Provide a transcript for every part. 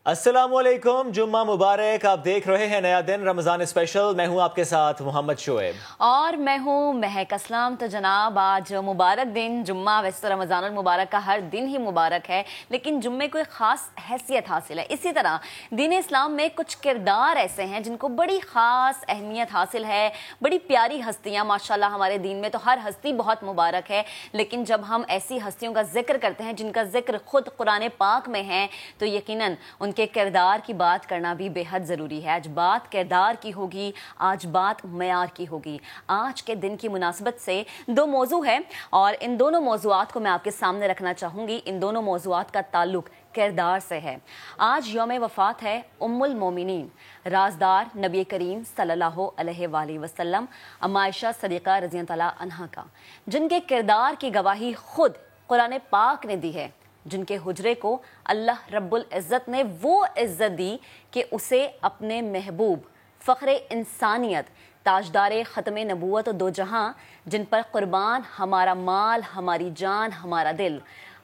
السلام علیکم، جمعہ مبارک۔ آپ دیکھ رہے ہیں نیا دن رمضان اسپیشل۔ میں ہوں آپ کے ساتھ محمد شعیب اور میں ہوں مہک اسلام۔ تو جناب آج مبارک دن جمعہ، ویسے تو رمضان المبارک کا ہر دن ہی مبارک ہے، لیکن جمعے کو ایک خاص حیثیت حاصل ہے۔ اسی طرح دین اسلام میں کچھ کردار ایسے ہیں جن کو بڑی خاص اہمیت حاصل ہے، بڑی پیاری ہستیاں ماشاءاللہ ہمارے دین میں، تو ہر ہستی بہت مبارک ہے، لیکن جب ہم ایسی ہستیوں کا ذکر کرتے ہیں جن کا ذکر خود قرآن پاک میں ہے تو یقیناً ان کے کردار کی بات کرنا بھی بے حد ضروری ہے۔ آج بات کردار کی ہوگی، آج بات معیار کی ہوگی۔ آج کے دن کی مناسبت سے دو موضوع ہے اور ان دونوں موضوعات کو میں آپ کے سامنے رکھنا چاہوں گی۔ ان دونوں موضوعات کا تعلق کردار سے ہے۔ آج یوم وفات ہے ام المومنین، رازدار نبی کریم صلی اللہ علیہ وآلہ وسلم، اما عائشہ صدیقہ رضی اللہ عنہا کا، جن کے کردار کی گواہی خود قرآن پاک نے دی ہے، جن کے حجرے کو اللہ رب العزت نے وہ عزت دی کہ اسے اپنے محبوب، فخر انسانیت، تاجدار ختم نبوت و دو جہاں، جن پر قربان ہمارا مال، ہماری جان، ہمارا دل،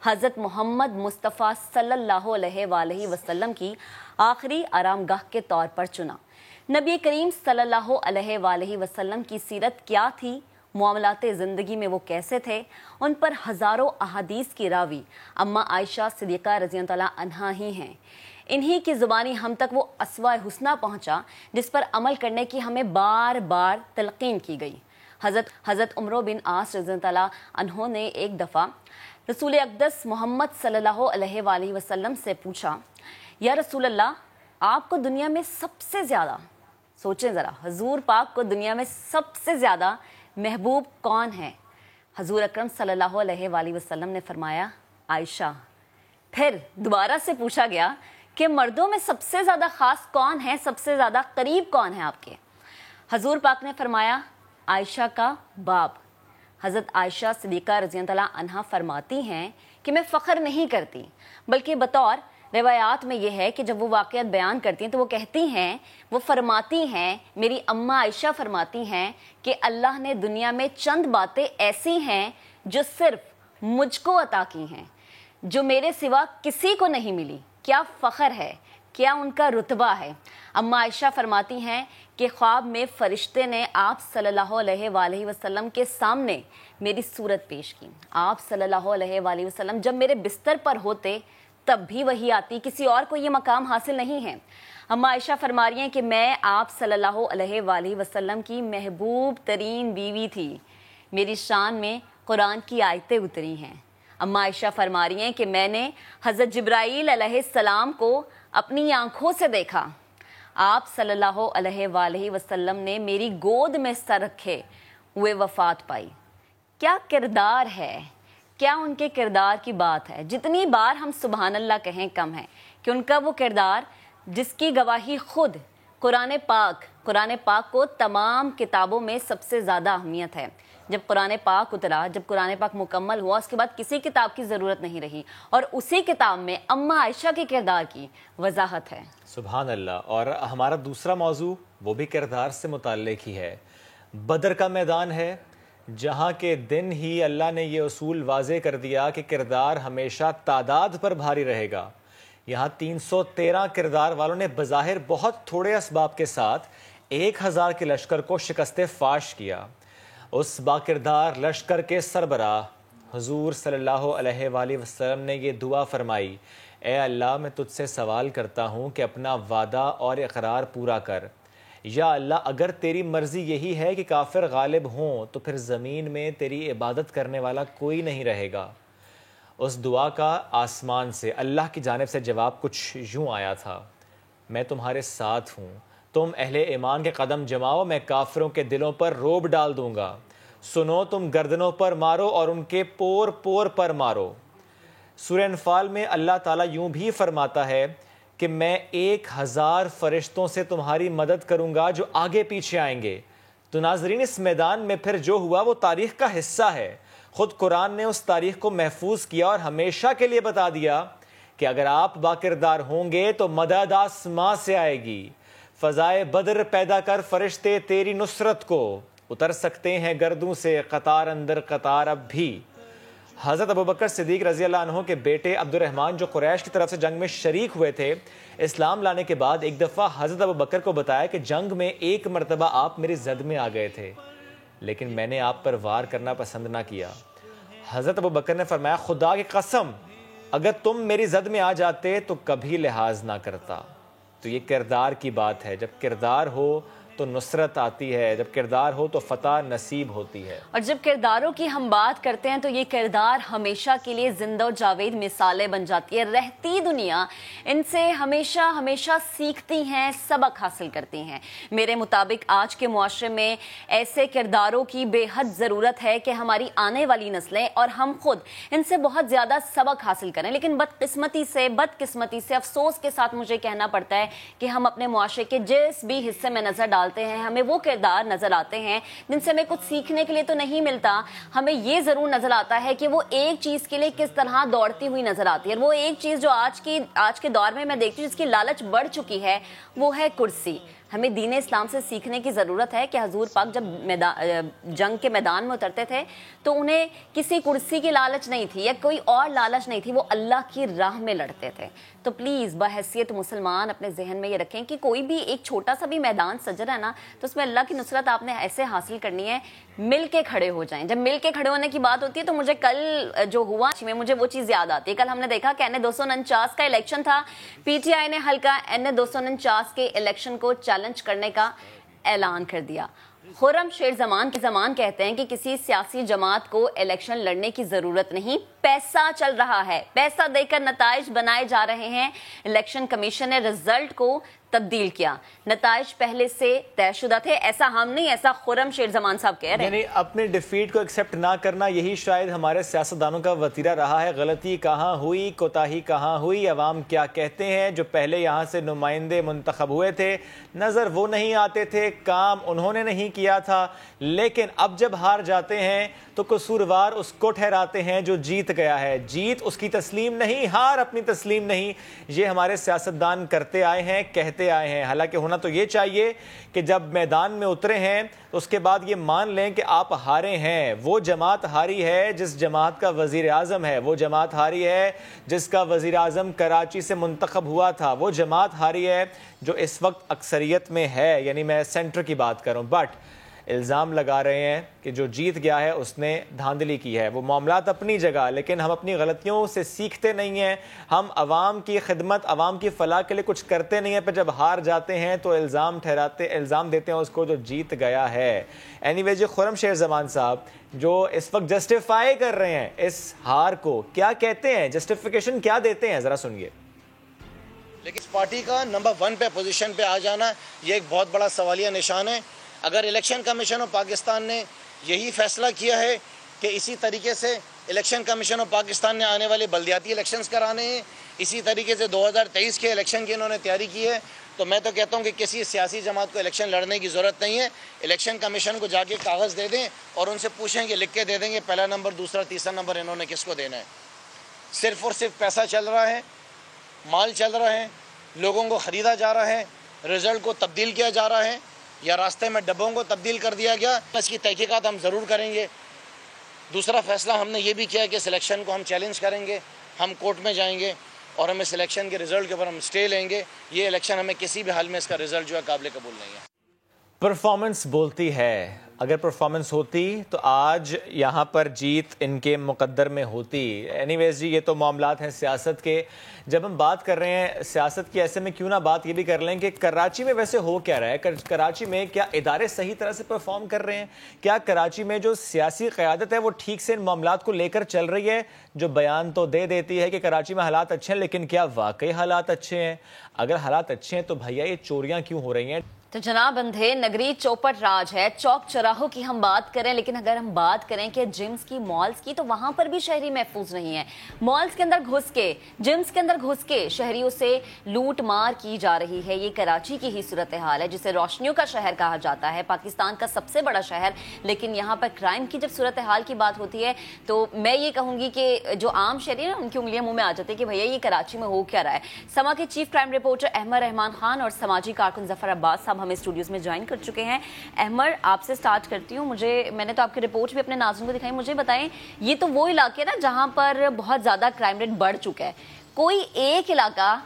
حضرت محمد مصطفیٰ صلی اللہ علیہ وآلہ وسلم کی آخری آرام گاہ کے طور پر چنا۔ نبی کریم صلی اللہ علیہ وآلہ وسلم کی سیرت کیا تھی، معاملات زندگی میں وہ کیسے تھے، ان پر ہزاروں احادیث کی راوی اما عائشہ صدیقہ رضی اللہ عنہا ہی ہیں۔ انہی کی زبانی ہم تک وہ اسوہ حسنہ پہنچا جس پر عمل کرنے کی ہمیں بار بار تلقین کی گئی۔ حضرت عمرو بن عاص رضی اللہ عنہ نے ایک دفعہ رسول اقدس محمد صلی اللہ علیہ وآلہ وسلم سے پوچھا، یا رسول اللہ، آپ کو دنیا میں سب سے زیادہ، سوچیں ذرا، حضور پاک کو دنیا میں سب سے زیادہ محبوب کون ہے؟ حضور اکرم صلی اللہ علیہ وآلہ وسلم نے فرمایا، عائشہ۔ پھر دوبارہ سے پوچھا گیا کہ مردوں میں سب سے زیادہ خاص کون ہے، سب سے زیادہ قریب کون ہے آپ کے؟ حضور پاک نے فرمایا، عائشہ کا باپ۔ حضرت عائشہ صدیقہ رضی اللہ عنہا فرماتی ہیں کہ میں فخر نہیں کرتی، بلکہ بطور روایات میں یہ ہے کہ جب وہ واقعات بیان کرتی ہیں تو وہ کہتی ہیں، وہ فرماتی ہیں، میری اماں عائشہ فرماتی ہیں کہ اللہ نے دنیا میں چند باتیں ایسی ہیں جو صرف مجھ کو عطا کی ہیں، جو میرے سوا کسی کو نہیں ملی۔ کیا فخر ہے، کیا ان کا رتبہ ہے۔ اماں عائشہ فرماتی ہیں کہ خواب میں فرشتے نے آپ صلی اللہ علیہ وآلہ وسلم کے سامنے میری صورت پیش کی۔ آپ صلی اللہ علیہ وآلہ وسلم جب میرے بستر پر ہوتے تب بھی وہی آتی، کسی اور کو یہ مقام حاصل نہیں ہے۔ اماں عائشہ فرما رہی ہیں کہ میں آپ صلی اللہ علیہ وآلہ وسلم کی محبوب ترین بیوی تھی، میری شان میں قرآن کی آیتیں اتری ہیں۔ اماں عائشہ فرما رہی ہیں کہ میں نے حضرت جبرائیل علیہ السلام کو اپنی آنکھوں سے دیکھا، آپ صلی اللہ علیہ وآلہ وسلم نے میری گود میں سر رکھے ہوئے وفات پائی۔ کیا کردار ہے، کیا ان کے کردار کی بات ہے۔ جتنی بار ہم سبحان اللہ کہیں کم ہے کہ ان کا وہ کردار جس کی گواہی خود قرآن پاک کو تمام کتابوں میں سب سے زیادہ اہمیت ہے۔ جب قرآن پاک اترا، جب قرآن پاک مکمل ہوا، اس کے بعد کسی کتاب کی ضرورت نہیں رہی، اور اسی کتاب میں اماں عائشہ کے کردار کی وضاحت ہے۔ سبحان اللہ۔ اور ہمارا دوسرا موضوع وہ بھی کردار سے متعلق ہی ہے۔ بدر کا میدان ہے جہاں کے دن ہی اللہ نے یہ اصول واضح کر دیا کہ کردار ہمیشہ تعداد پر بھاری رہے گا۔ یہاں 313 کردار والوں نے بظاہر بہت تھوڑے اسباب کے ساتھ 1000 کے لشکر کو شکست فاش کیا۔ اس باکردار لشکر کے سربراہ حضور صلی اللہ علیہ وآلہ وسلم نے یہ دعا فرمائی، اے اللہ، میں تجھ سے سوال کرتا ہوں کہ اپنا وعدہ اور اقرار پورا کر۔ یا اللہ، اگر تیری مرضی یہی ہے کہ کافر غالب ہوں تو پھر زمین میں تیری عبادت کرنے والا کوئی نہیں رہے گا۔ اس دعا کا آسمان سے اللہ کی جانب سے جواب کچھ یوں آیا تھا، میں تمہارے ساتھ ہوں، تم اہل ایمان کے قدم جماؤ، میں کافروں کے دلوں پر روب ڈال دوں گا، سنو، تم گردنوں پر مارو اور ان کے پور پور پر مارو۔ سورہ انفال میں اللہ تعالیٰ یوں بھی فرماتا ہے کہ میں 1000 فرشتوں سے تمہاری مدد کروں گا جو آگے پیچھے آئیں گے۔ تو ناظرین، اس میدان میں پھر جو ہوا وہ تاریخ کا حصہ ہے۔ خود قرآن نے اس تاریخ کو محفوظ کیا اور ہمیشہ کے لیے بتا دیا کہ اگر آپ باکردار ہوں گے تو مدد آسماں سے آئے گی۔ فضائے بدر پیدا کر فرشتے تیری نصرت کو، اتر سکتے ہیں گردوں سے قطار اندر قطار اب بھی۔ حضرت ابوبکر صدیق رضی اللہ عنہ کے بیٹے عبد الرحمن جو قریش کی طرف سے جنگ میں شریک ہوئے تھے، اسلام لانے کے بعد ایک دفعہ حضرت ابوبکر کو بتایا کہ جنگ میں ایک مرتبہ آپ میری زد میں آ گئے تھے، لیکن میں نے آپ پر وار کرنا پسند نہ کیا۔ حضرت ابوبکر نے فرمایا خدا کی قسم اگر تم میری زد میں آ جاتے تو کبھی لحاظ نہ کرتا۔ تو یہ کردار کی بات ہے، جب کردار ہو تو نصرت آتی ہے، جب کردار ہو تو فتح نصیب ہوتی ہے۔ اور جب کرداروں کی ہم بات کرتے ہیں تو یہ کردار ہمیشہ کے لیے زندہ و جاوید مثالیں بن جاتی ہے۔ رہتی دنیا ان سے ہمیشہ سیکھتی ہیں، سبق حاصل کرتی ہیں۔ میرے مطابق آج کے معاشرے میں ایسے کرداروں کی بے حد ضرورت ہے کہ ہماری آنے والی نسلیں اور ہم خود ان سے بہت زیادہ سبق حاصل کریں۔ لیکن بدقسمتی سے افسوس کے ساتھ مجھے کہنا پڑتا ہے کہ ہم اپنے معاشرے کے جس بھی حصے میں نظر ڈالتے ہیں ہمیں وہ کردار نظر آتے ہیں جن سے ہمیں کچھ سیکھنے کے لیے تو نہیں ملتا، ہمیں یہ ضرور نظر آتا ہے کہ وہ ایک چیز کے لیے کس طرح دوڑتی ہوئی نظر آتی ہے۔ اور وہ ایک چیز جو آج کے دور میں دیکھتی ہوں جس کی لالچ بڑھ چکی ہے وہ ہے کرسی۔ ہمیں دین اسلام سے سیکھنے کی ضرورت ہے کہ حضور پاک جب جنگ کے میدان میں اترتے تھے تو انہیں کسی کرسی کی لالچ نہیں تھی یا کوئی اور لالچ نہیں تھی، وہ اللہ کی راہ میں لڑتے تھے۔ تو پلیز بحیثیت مسلمان اپنے ذہن میں یہ رکھیں کہ کوئی بھی ایک چھوٹا سا بھی میدان سجا ہے نا تو اس میں اللہ کی نصرت آپ نے ایسے حاصل کرنی ہے، مل کے کھڑے ہو جائیں۔ جب مل کے کھڑے ہونے کی بات ہوتی ہے تو مجھے کل جو ہوا مجھے وہ چیز یاد آتی ہے۔ کل ہم نے دیکھا کہ NA-249 کا الیکشن تھا، پی ٹی آئی نے حلقہ NA-249 کے الیکشن کو چیلنج کرنے کا اعلان کر دیا۔ خرم شیر زمان کہتے ہیں کہ کسی سیاسی جماعت کو الیکشن لڑنے کی ضرورت نہیں، پیسہ چل رہا ہے، پیسہ دے کر نتائج بنائے جا رہے ہیں۔ الیکشن کمیشن نے رزلٹ کو تبدیل کیا، نتائج پہلے سے طے شدہ تھے، ایسا ہم نہیں، ایسا خرم شیر زمان صاحب کہہ رہے ہیں۔ یعنی اپنے ڈیفیٹ کو ایکسیپٹ نہ کرنا یہی شاید ہمارے سیاستدانوں کا وتیرہ رہا ہے۔ غلطی کہاں ہوئی، کوتاہی کہاں ہوئی، عوام کیا کہتے ہیں، جو پہلے یہاں سے نمائندے منتخب ہوئے تھے نظر وہ نہیں آتے تھے، کام انہوں نے نہیں کیا تھا، لیکن اب جب ہار جاتے ہیں تو قصوروار اس کو ٹھہراتے ہیں جو جیت گیا ہے۔ جیت اس کی تسلیم نہیں، ہار اپنی تسلیم نہیں، یہ ہمارے سیاستدان کرتے آئے ہیں، کہتے آئے ہیں۔ حالانکہ ہونا تو یہ چاہیے کہ جب میدان میں اترے ہیں تو اس کے بعد یہ مان لیں کہ آپ ہارے ہیں۔ وہ جماعت ہاری ہے جس جماعت کا وزیر اعظم ہے، وہ جماعت ہاری ہے جس کا وزیر اعظم کراچی سے منتخب ہوا تھا، وہ جماعت ہاری ہے جو اس وقت اکثریت میں ہے، یعنی میں سینٹر کی بات کروں۔ بٹ الزام لگا رہے ہیں کہ جو جیت گیا ہے اس نے دھاندلی کی ہے۔ وہ معاملات اپنی جگہ، لیکن ہم اپنی غلطیوں سے سیکھتے نہیں ہیں، ہم عوام کی خدمت، عوام کی فلاح کے لیے کچھ کرتے نہیں ہیں، پھر جب ہار جاتے ہیں تو الزام دیتے ہیں اس کو جو جیت گیا ہے۔ اینی وے جی خرم شیر زمان صاحب جو اس وقت جسٹیفائی کر رہے ہیں اس ہار کو، کیا کہتے ہیں، جسٹیفیکیشن کیا دیتے ہیں، ذرا سنیے۔ لیکن اس پارٹی کا نمبر 1 پہ پوزیشن پہ آ جانا یہ ایک بہت بڑا سوالیہ نشان ہے۔ اگر الیکشن کمیشن آف پاکستان نے یہی فیصلہ کیا ہے کہ اسی طریقے سے الیکشن کمیشن آف پاکستان نے آنے والے بلدیاتی الیکشنز کرانے ہیں، اسی طریقے سے 2023 کے الیکشن کی انہوں نے تیاری کی ہے، تو میں تو کہتا ہوں کہ کسی سیاسی جماعت کو الیکشن لڑنے کی ضرورت نہیں ہے۔ الیکشن کمیشن کو جا کے کاغذ دے دیں اور ان سے پوچھیں کہ لکھ کے دے دیں گے پہلا نمبر، دوسرا، تیسرا نمبر انہوں نے کس کو دینا ہے۔ صرف اور صرف پیسہ چل رہا ہے، مال چل رہا ہے، لوگوں کو خریدا جا رہا ہے، رزلٹ کو تبدیل کیا جا رہا ہے یا راستے میں ڈبوں کو تبدیل کر دیا گیا۔ اس کی تحقیقات ہم ضرور کریں گے۔ دوسرا فیصلہ ہم نے یہ بھی کیا کہ اس الیکشن کو ہم چیلنج کریں گے، ہم کورٹ میں جائیں گے اور ہم اس الیکشن کے رزلٹ کے اوپر ہم سٹے لیں گے۔ یہ الیکشن ہمیں کسی بھی حال میں اس کا رزلٹ جو ہے قابل قبول نہیں ہے۔ پرفارمنس بولتی ہے، اگر پرفارمنس ہوتی تو آج یہاں پر جیت ان کے مقدر میں ہوتی۔ اینی ویز جی یہ تو معاملات ہیں سیاست کے۔ جب ہم بات کر رہے ہیں سیاست کی، ایسے میں کیوں نہ بات یہ بھی کر لیں کہ کراچی میں ویسے ہو کیا رہا ہے، کراچی میں کیا ادارے صحیح طرح سے پرفارم کر رہے ہیں، کیا کراچی میں جو سیاسی قیادت ہے وہ ٹھیک سے ان معاملات کو لے کر چل رہی ہے، جو بیان تو دے دیتی ہے کہ کراچی میں حالات اچھے ہیں، لیکن کیا واقعی حالات اچھے ہیں؟ اگر حالات اچھے ہیں تو بھیا یہ چوریاں کیوں ہو رہی ہیں؟ تو جناب اندھے نگری چوپٹ راج ہے، چوک چراہوں کی ہم بات کریں، لیکن اگر ہم بات کریں کہ جمز کی، مالز کی، تو وہاں پر بھی شہری محفوظ نہیں ہے۔ مالز کے اندر گھس کے، جمز کے اندر گھس کے شہریوں سے لوٹ مار کی جا رہی ہے۔ یہ کراچی کی ہی صورتحال ہے جسے روشنیوں کا شہر کہا جاتا ہے، پاکستان کا سب سے بڑا شہر، لیکن یہاں پر کرائم کی جب صورتحال کی بات ہوتی ہے تو میں یہ کہوں گی کہ جو عام شہری ہیں ان کی انگلیاں منہ میں آ جاتی ہے کہ بھیا یہ کراچی میں ہو کیا رہا ہے۔ سما کے چیف کرائم رپورٹر احمد رحمان خان اور سماجی کارکن ظفر عباس صاحب ہمیں اسٹوڈیوز میں جوائن کر چکے ہیں۔ احمد، آپ سے سٹارٹ اسٹارٹ کرتی ہوں. میں نے تو آپ کی رپورٹ بھی اپنے ناظرین کو دکھائی. مجھے بتائیں, یہ تو وہ علاقے نا جہاں پر بہت زیادہ کرائم ریٹ بڑھ چکا ہے, کوئی ایک علاقہ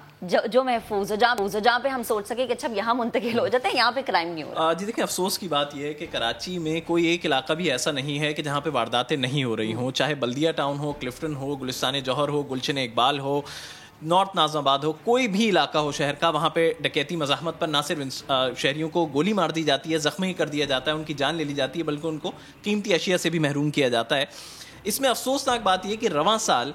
جو محفوظ ہے, جہاں پہ ہم سوچ سکے کہ اچھا یہاں منتقل ہو جاتے ہیں, یہاں پہ کرائم نہیں ہو رہا؟ جی دیکھیں, افسوس کی بات یہ ہے کہ کراچی میں کوئی ایک علاقہ بھی ایسا نہیں ہے کہ جہاں پہ وارداتیں نہیں ہو رہی ہوں, چاہے بلدیہ ٹاؤن ہو, کلفٹن ہو, گلستان جوہر ہو, گلشن اقبال ہو, نارتھ ناظم آباد ہو, کوئی بھی علاقہ ہو شہر کا, وہاں پہ ڈکیتی مزاحمت پر نہ صرف شہریوں کو گولی مار دی جاتی ہے, زخمی کر دیا جاتا ہے, ان کی جان لے لی جاتی ہے, بلکہ ان کو قیمتی اشیاء سے بھی محروم کیا جاتا ہے. اس میں افسوسناک بات یہ کہ رواں سال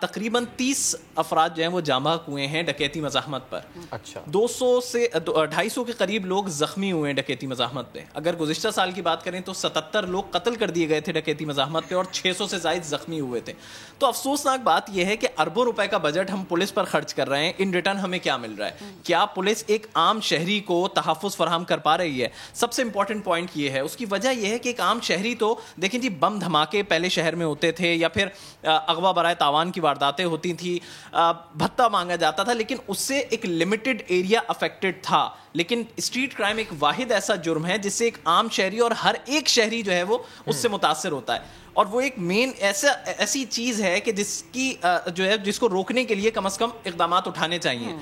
تقریباً 30 افراد جو ہیں وہ جاں بحق ہوئے ہیں ڈکیتی مزاحمت پر. اچھا, 200 سے 250 کے قریب لوگ زخمی ہوئے ہیں ڈکیتی مزاحمت پہ. اگر گزشتہ سال کی بات کریں تو 77 لوگ قتل کر دیے گئے تھے ڈکیتی مزاحمت پہ, اور 600 سے زائد زخمی ہوئے تھے. تو افسوسناک بات یہ ہے کہ اربوں روپے کا بجٹ ہم پولیس پر خرچ کر رہے ہیں, ان ریٹرن ہمیں کیا مل رہا ہے؟ کیا پولیس ایک عام شہری کو تحفظ فراہم کر پا رہی ہے؟ سب سے امپورٹنٹ پوائنٹ یہ ہے. اس کی وجہ یہ ہے کہ ایک عام شہری تو دیکھیں جی, بم دھماکے پہلے شہر میں ہوتے تھے, یا پھر اغوا برائے تاوان کی وارداتیں ہوتی تھی, بھتہ مانگا جاتا تھا, لیکن اس سے ایک لمیٹڈ ایریا افیکٹڈ تھا. لیکن اسٹریٹ کرائم ایک واحد ایسا جرم ہے جس سے ایک عام شہری اور ہر ایک شہری جو ہے وہ اس سے متاثر ہوتا ہے, اور وہ ایک مین ایسی چیز ہے کہ جس کی جو ہے جس کو روکنے کے لیے کم از کم اقدامات اٹھانے چاہیے.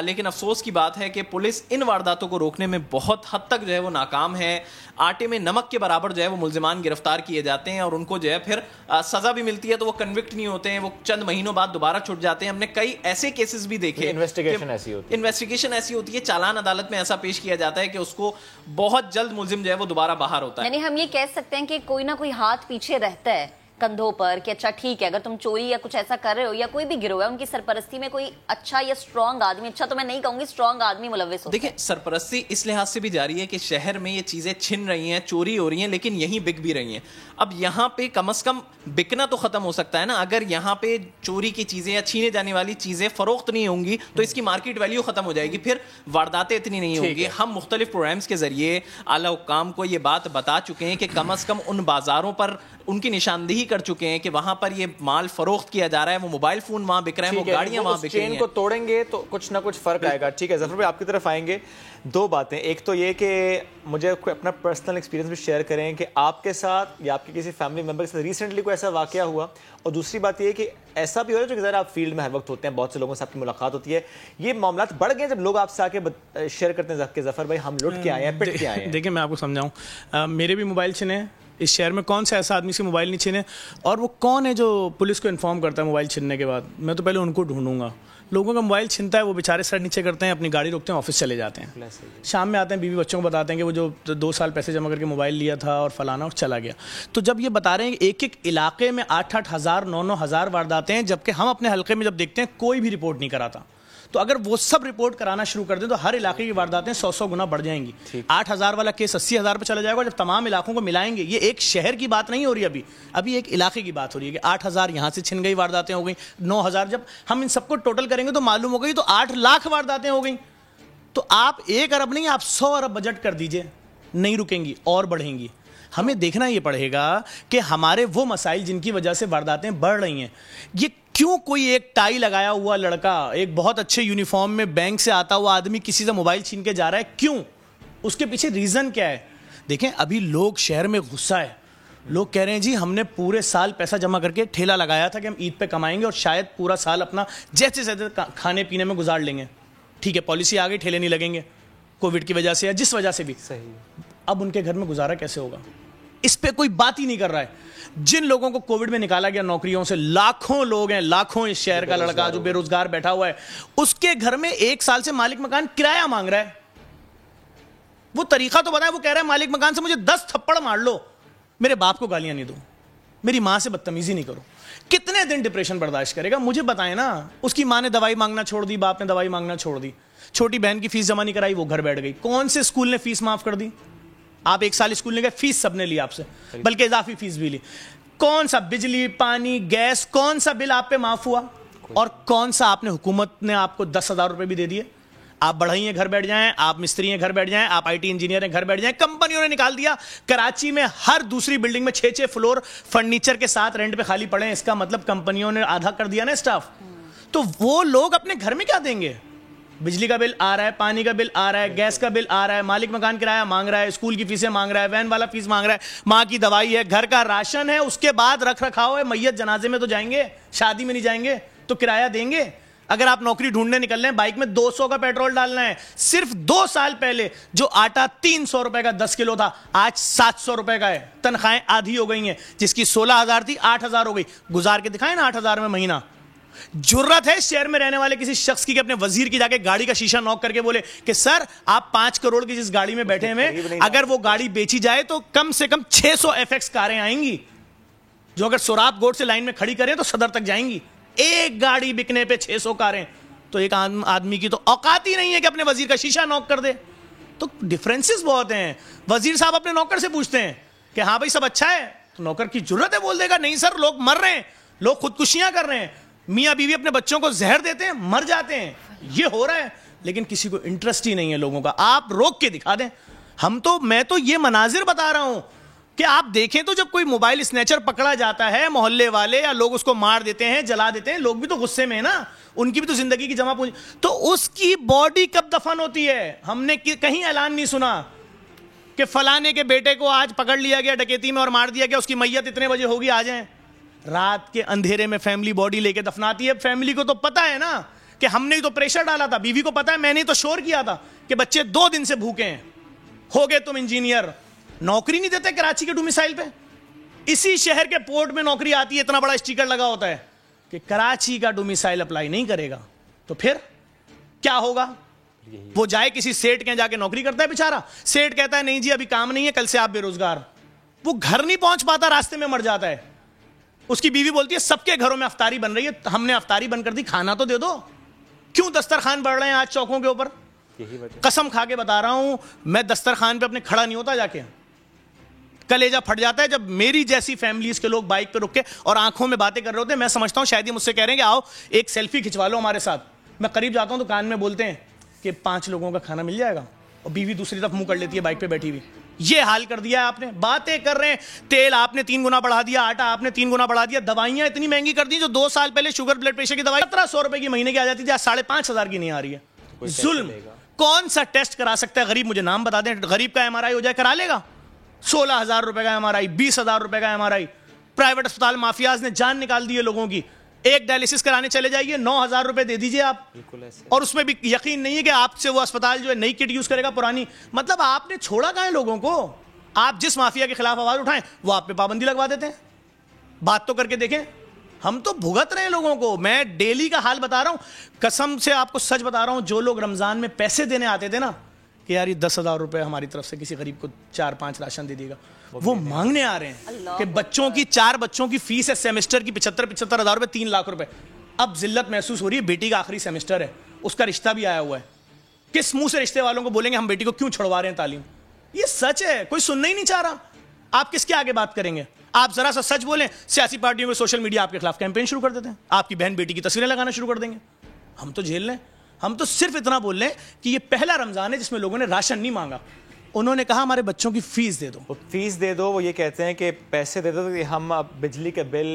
لیکن افسوس کی بات ہے کہ پولیس ان وارداتوں کو روکنے میں بہت حد تک جو ہے وہ ناکام ہے. آٹے میں نمک کے برابر جو ہے وہ ملزمان گرفتار کیے جاتے ہیں, اور ان کو جو ہے پھر سزا بھی ملتی ہے تو وہ کنوکٹ نہیں ہوتے ہیں, وہ چند مہینوں بعد دوبارہ چھوٹ جاتے ہیں. ہم نے کئی ایسے کیسز بھی دیکھے, انویسٹیگیشن ایسی ہوتی ہے, چالان عدالت میں ایسا پیش کیا جاتا ہے کہ اس کو بہت جلد ملزم جو ہے وہ دوبارہ باہر ہوتا ہے. یعنی ہم یہ کہہ سکتے ہیں کہ کوئی نہ کوئی ہاتھ پیچھے رہتا ہے کندھوں پر کہ اچھا ٹھیک ہے, اگر تم چوری یا کچھ ایسا کر رہے ہو, یا کوئی بھی گروہ ہے, ان کی سرپرستی میں کوئی اچھا یا اسٹرانگ آدمی, اچھا تو میں نہیں کہوں گی, اسٹرانگ آدمی ملوث ہوتا ہے. دیکھیں, سرپرستی اس لحاظ سے بھی جاری ہے کہ شہر میں یہ چیزیں چھن رہی ہیں, چوری ہو رہی ہیں, لیکن یہیں بک بھی رہی ہیں. اب یہاں پہ کم از کم بکنا تو ختم ہو سکتا ہے نا. اگر یہاں پہ چوری کی چیزیں یا چھینے جانے والی چیزیں فروخت نہیں ہوں گی تو اس کی مارکیٹ ویلیو ختم ہو جائے گی, پھر وارداتیں اتنی نہیں ہوں گی. ہم مختلف پروگرامز کے ذریعے اعلیٰ حکام کو یہ بات بتا چکے ہیں کہ کم از کم ان بازاروں پر ان کی نشاندہی کر چکے ہیں کہ وہاں پر یہ مال فروخت کیا جا رہا ہے, وہ موبائل فون وہاں بک رہے ہیں, وہ گاڑیاں وہاں بک رہی ہیں. چین کو توڑیں گے تو کچھ نہ کچھ فرق آئے گا. ٹھیک ہے ظفر بھائی, آپ کی طرف آئیں گے. دو باتیں, ایک تو یہ کہ مجھے اپنا پرسنل ایکسپیرینس بھی شیئر کریں کہ آپ کے ساتھ یا آپ کے کسی فیملی ممبر کے ساتھ ریسنٹلی کوئی ایسا واقعہ ہوا, اور دوسری بات یہ کہ ایسا بھی ہو رہا ہے جو کہ ذرا آپ فیلڈ میں ہر وقت ہوتے ہیں, بہت سے لوگوں سے آپ کی ملاقات ہوتی ہے, یہ معاملات بڑھ گئے جب لوگ آپ سے آ کے شیئر کرتے ہیں کہ ظفر بھائی ہم لٹ کے آئے ہیں, پٹ کے آئے ہیں. دیکھیں, میں آپ کو سمجھاؤں, میرے بھی موبائل چھنے اس شہر میں. کون سے ایسا آدمی سے موبائل نہیں چھنے, اور وہ کون ہے جو پولیس کو انفارم کرتا ہے موبائل چھننے کے بعد؟ میں تو پہلے ان کو ڈھونڈوں گا. لوگوں کا موبائل چھنتا ہے, وہ بیچارے سر نیچے کرتے ہیں, اپنی گاڑی روکتے ہیں, آفس چلے جاتے ہیں, شام میں آتے ہیں, بیوی بچوں کو بتاتے ہیں کہ وہ جو 2 سال پیسے جمع کر کے موبائل لیا تھا اور فلانا اور چلا گیا. تو جب یہ بتا رہے ہیں کہ ایک ایک علاقے میں 8-8 ہزار 9-9 ہزار وارداتیں ہیں, جبکہ ہم اپنے حلقے میں جب دیکھتے ہیں کوئی بھی رپورٹ نہیں کراتا, تو اگر وہ سب رپورٹ کرانا شروع کر دیں تو ہر علاقے کی وارداتیں 100 گنا بڑھ جائیں گی. 8,000 والا کیس 80,000 پہ چلا جائے گا. جب تمام علاقوں کو ملائیں گے, یہ ایک شہر کی بات نہیں ہو رہی, ابھی ایک علاقے کی بات ہو رہی ہے کہ 8,000 یہاں سے چھن گئی وارداتیں ہو گئیں, 9,000. جب ہم ان سب کو ٹوٹل کریں گے تو معلوم ہو گئی تو 8 لاکھ وارداتیں ہو گئیں. تو آپ 1 ارب نہیں, آپ 100 ارب بجٹ کر دیجئے, نہیں رکیں گی اور بڑھیں گی. ہمیں دیکھنا یہ پڑے گا کہ ہمارے وہ مسائل جن کی وجہ سے وارداتیں بڑھ رہی ہیں, یہ کیوں کوئی ایک ٹائی لگایا ہوا لڑکا ایک بہت اچھے یونیفارم میں بینک سے آتا ہوا آدمی کسی سے موبائل چھین کے جا رہا ہے, کیوں؟ اس کے پیچھے ریزن کیا ہے؟ دیکھیں, ابھی لوگ شہر میں غصہ ہے, لوگ کہہ رہے ہیں جی ہم نے پورے سال پیسہ جمع کر کے ٹھیلا لگایا تھا کہ ہم عید پہ کمائیں گے اور شاید پورا سال اپنا جیسے کھانے پینے میں گزار لیں گے. ٹھیک ہے, پالیسی آ گئی, ٹھیلے نہیں لگیں گے کووڈ کی وجہ سے یا جس وجہ سے بھی. اب ان کے گھر میں گزارا کیسے ہوگا؟ اس پہ کوئی بات ہی نہیں کر رہا ہے. جن لوگوں کو کووڈ میں نکالا گیا نوکریوں سے, لاکھوں لوگ ہیں, لاکھوں اس شہر کا لڑکا جو بے روزگار بیٹھا ہوا ہے, اس کے گھر میں 1 سال سے مالک مکان کرایہ مانگ رہا ہے. وہ طریقہ تو بتائیں, وہ کہہ رہا ہے مالک مکان سے مجھے 10 تھپڑ مار لو, میرے باپ کو گالیاں نہیں دو, میری ماں سے بدتمیزی نہیں کرو. کتنے دن ڈپریشن برداشت کرے گا؟ مجھے بتائیں نا. اس کی ماں نے دوائی مانگنا چھوڑ دی, باپ نے دوائی مانگنا چھوڑ دی, چھوٹی بہن کی فیس جمع نہیں کرائی, وہ گھر بیٹھ گئی. کون سے اسکول نے فیس معاف کر دی؟ آپ 1 سال اسکول نہیں گئے, فیس سب نے لی آپ سے, بلکہ اضافی فیس بھی لی. کون سا بجلی پانی گیس کون سا بل آپ پہ معاف ہوا؟ اور کون سا آپ نے حکومت نے آپ کو 10,000 روپے بھی دے دیے؟ آپ بڑھئی ہیں گھر بیٹھ جائیں, آپ مستری ہیں گھر بیٹھ جائیں, آپ IT انجینئر ہیں گھر بیٹھ جائیں. کمپنیوں نے نکال دیا, کراچی میں ہر دوسری بلڈنگ میں 6 فلور فرنیچر کے ساتھ رینٹ پہ خالی پڑے ہیں. اس کا مطلب کمپنیوں نے آدھا کر دیا نا اسٹاف. تو وہ لوگ اپنے گھر میں کیا دیں گے؟ بجلی کا بل آ رہا ہے, پانی کا بل آ رہا ہے, گیس کا بل آ رہا ہے, مالک مکان کرایہ مانگ رہا ہے, اسکول کی فیسیں مانگ رہا ہے, وین والا فیس مانگ رہا ہے, ماں کی دوائی ہے, گھر کا راشن ہے, اس کے بعد رکھ رکھاؤ ہے. میت جنازے میں تو جائیں گے, شادی میں نہیں جائیں گے, تو کرایہ دیں گے. اگر آپ نوکری ڈھونڈنے نکل رہے ہیں, بائک میں 200 کا پیٹرول ڈالنا ہے. صرف 2 سال پہلے جو آٹا 300 روپے کا 10 کلو تھا, آج 700 روپے کا ہے. تنخواہیں آدھی ہو گئی ہیں, جس کی 16,000 تھی 8,000 ہو گئی. گزار کے دکھائیں نا 8,000 میں مہینہ. جرت ہے شہر میں رہنے والے کسی شخص کی کہ اپنے وزیر کی جا کے گاڑی کا شیشہ نوک کر کے بولے کہ سر آپ 5 کروڑ کی جس گاڑی میں بیٹھے ہوئے, اگر وہ گاڑی بیچی جائے تو کم سے کم 600 FX کاریں آئیں گی, جو اگر سوراب گوٹ سے لائن میں کھڑی کریں تو صدر تک جائیں گی. ایک گاڑی بکنے پہ 600 کاریں, تو ایک آدمی کی تو اوقات ہی نہیں ہے کہ اپنے وزیر کا شیشہ نوک کر دے. تو ڈفرینسز بہت ہیں. وزیر صاحب اپنے نوکر سے پوچھتے ہیں کہ ہاں بھائی سب اچھا ہے, تو نوکر کی جرت ہے بول دے گا نہیں سر لوگ مر رہے ہیں, لوگ خودکشیاں کر رہے ہیں, میاں بیوی اپنے بچوں کو زہر دیتے ہیں, مر جاتے ہیں, یہ ہو رہا ہے. لیکن کسی کو انٹرسٹ ہی نہیں ہے لوگوں کا. آپ روک کے دکھا دیں. میں تو یہ مناظر بتا رہا ہوں کہ آپ دیکھیں تو جب کوئی موبائل اسنیچر پکڑا جاتا ہے, محلے والے یا لوگ اس کو مار دیتے ہیں, جلا دیتے ہیں, لوگ بھی تو غصے میں ہیں نا, ان کی بھی تو زندگی کی جمع پونجی, تو اس کی باڈی کب دفن ہوتی ہے؟ ہم نے کہیں اعلان نہیں سنا کہ فلانے کے بیٹے کو آج پکڑ لیا گیا ڈکیتی میں اور مار دیا گیا, اس کی میت اتنے بجے ہوگی, آ جائیں. رات کے اندھیرے میں فیملی باڈی لے کے دفناتی ہے. فیملی کو تو پتا ہے نا کہ ہم نے تو پریشر ڈالا تھا, بیوی کو پتا ہے میں نے تو شور کیا تھا کہ بچے 2 دن سے بھوکے ہیں, ہو گئے تم انجینئر. نوکری نہیں دیتے کراچی کے ڈومیسائل پہ, اسی شہر کے پورٹ میں نوکری آتی ہے, اتنا بڑا اسٹیکر لگا ہوتا ہے کہ کراچی کا ڈومیسائل اپلائی نہیں کرے گا. تو پھر کیا ہوگا؟ وہ جائے کسی سیٹ کے جا کے نوکری کرتا ہے بیچارہ, سیٹ کہتا ہے نہیں جی ابھی کام نہیں ہے, کل سے آپ بے روزگار. وہ گھر نہیں پہنچ پاتا, راستے میں مر جاتا ہے. اس کی بیوی بولتی ہے سب کے گھروں میں افطاری بن رہی ہے, ہم نے افطاری بند کر دی, کھانا تو دے دو. کیوں دسترخوان بڑھ رہے ہیں آج چوکوں کے اوپر؟ قسم کھا کے بتا رہا ہوں, میں دسترخوان پہ اپنے کھڑا نہیں ہوتا, جا کے کلیجہ پھٹ جاتا ہے جب میری جیسی فیملیز کے لوگ بائک پہ رک کے اور آنکھوں میں باتیں کر رہے ہوتے ہیں. میں سمجھتا ہوں شاید یہ مجھ سے کہہ رہے ہیں کہ آؤ ایک سیلفی کھنچوا لو ہمارے ساتھ. میں قریب جاتا ہوں تو کان میں بولتے ہیں کہ 5 لوگوں کا کھانا مل جائے گا, اور بیوی دوسری طرف منہ کر لیتی ہے بائک پہ بیٹھی ہوئی. یہ حال کر دیا ہے آپ نے. باتیں کر رہے ہیں, تیل آپ نے 3 گنا بڑھا دیا, آٹا آپ نے 3 گنا بڑھا دیا, دوائیاں اتنی مہنگی کر دی جو 2 سال پہلے شوگر بلڈ پریشر کی دوائی 1700 روپے کی مہینے کی آ جاتی تھی, آج 5,500 کی نہیں آ رہی ہے. ظلم. کون سا ٹیسٹ کرا سکتا ہے غریب؟ مجھے نام بتا دیں. غریب کا MRI ہو جائے کرا لے گا. 16,000 روپے کا MRI, 20,000 روپے کا MRI. پرائیویٹ اسپتال مافیاز نے جان نکال دی ہے لوگوں کی. ایک ڈائلسس کرانے چلے جائیے 9,000 روپے دے دیجئے آپ, اور اس میں بھی یقین نہیں ہے کہ آپ سے وہ اسپتال جو ہے نئی کٹ یوز کرے گا پرانی. مطلب آپ نے چھوڑا کہاں ہے لوگوں کو؟ آپ جس مافیا کے خلاف آواز اٹھائیں وہ آپ پہ پابندی لگوا دیتے ہیں. بات تو کر کے دیکھیں. ہم تو بھگت رہے ہیں لوگوں کو. میں ڈیلی کا حال بتا رہا ہوں, قسم سے آپ کو سچ بتا رہا ہوں. جو لوگ رمضان میں پیسے دینے آتے تھے نا کہ یار یہ 10,000 روپے ہماری طرف سے کسی غریب کو 4-5 راشن دے دیے گا, وہ مانگنے آ رہے ہیں کہ بچوں کی 4 بچوں کی فیس ہے سیمسٹر کی 75,000 روپے, 3 لاکھ روپے. اب ذلت محسوس ہو رہی ہے, بیٹی کا آخری سیمسٹر ہے, اس کا رشتہ بھی آیا ہوا ہے. کس منہ سے رشتے والوں کو بولیں گے ہم بیٹی کو کیوں چھڑوا رہے ہیں تعلیم؟ یہ سچ ہے, کوئی سننا ہی نہیں چاہ رہا. آپ کس کے آگے بات کریں گے؟ آپ ذرا سا سچ بولیں, سیاسی پارٹیوں کو سوشل میڈیا آپ کے خلاف کیمپین شروع کر دیتے ہیں, آپ کی بہن بیٹی کی تصویریں لگانا شروع کر دیں گے. ہم تو جھیل لیں. ہم تو صرف اتنا بول رہے ہیں کہ یہ پہلا رمضان ہے جس میں لوگوں نے راشن نہیں مانگا. انہوں نے کہا ہمارے بچوں کی فیس دے دو. فیس دے دو. وہ یہ کہتے ہیں کہ پیسے دے دو تو ہم اب بجلی کے بل.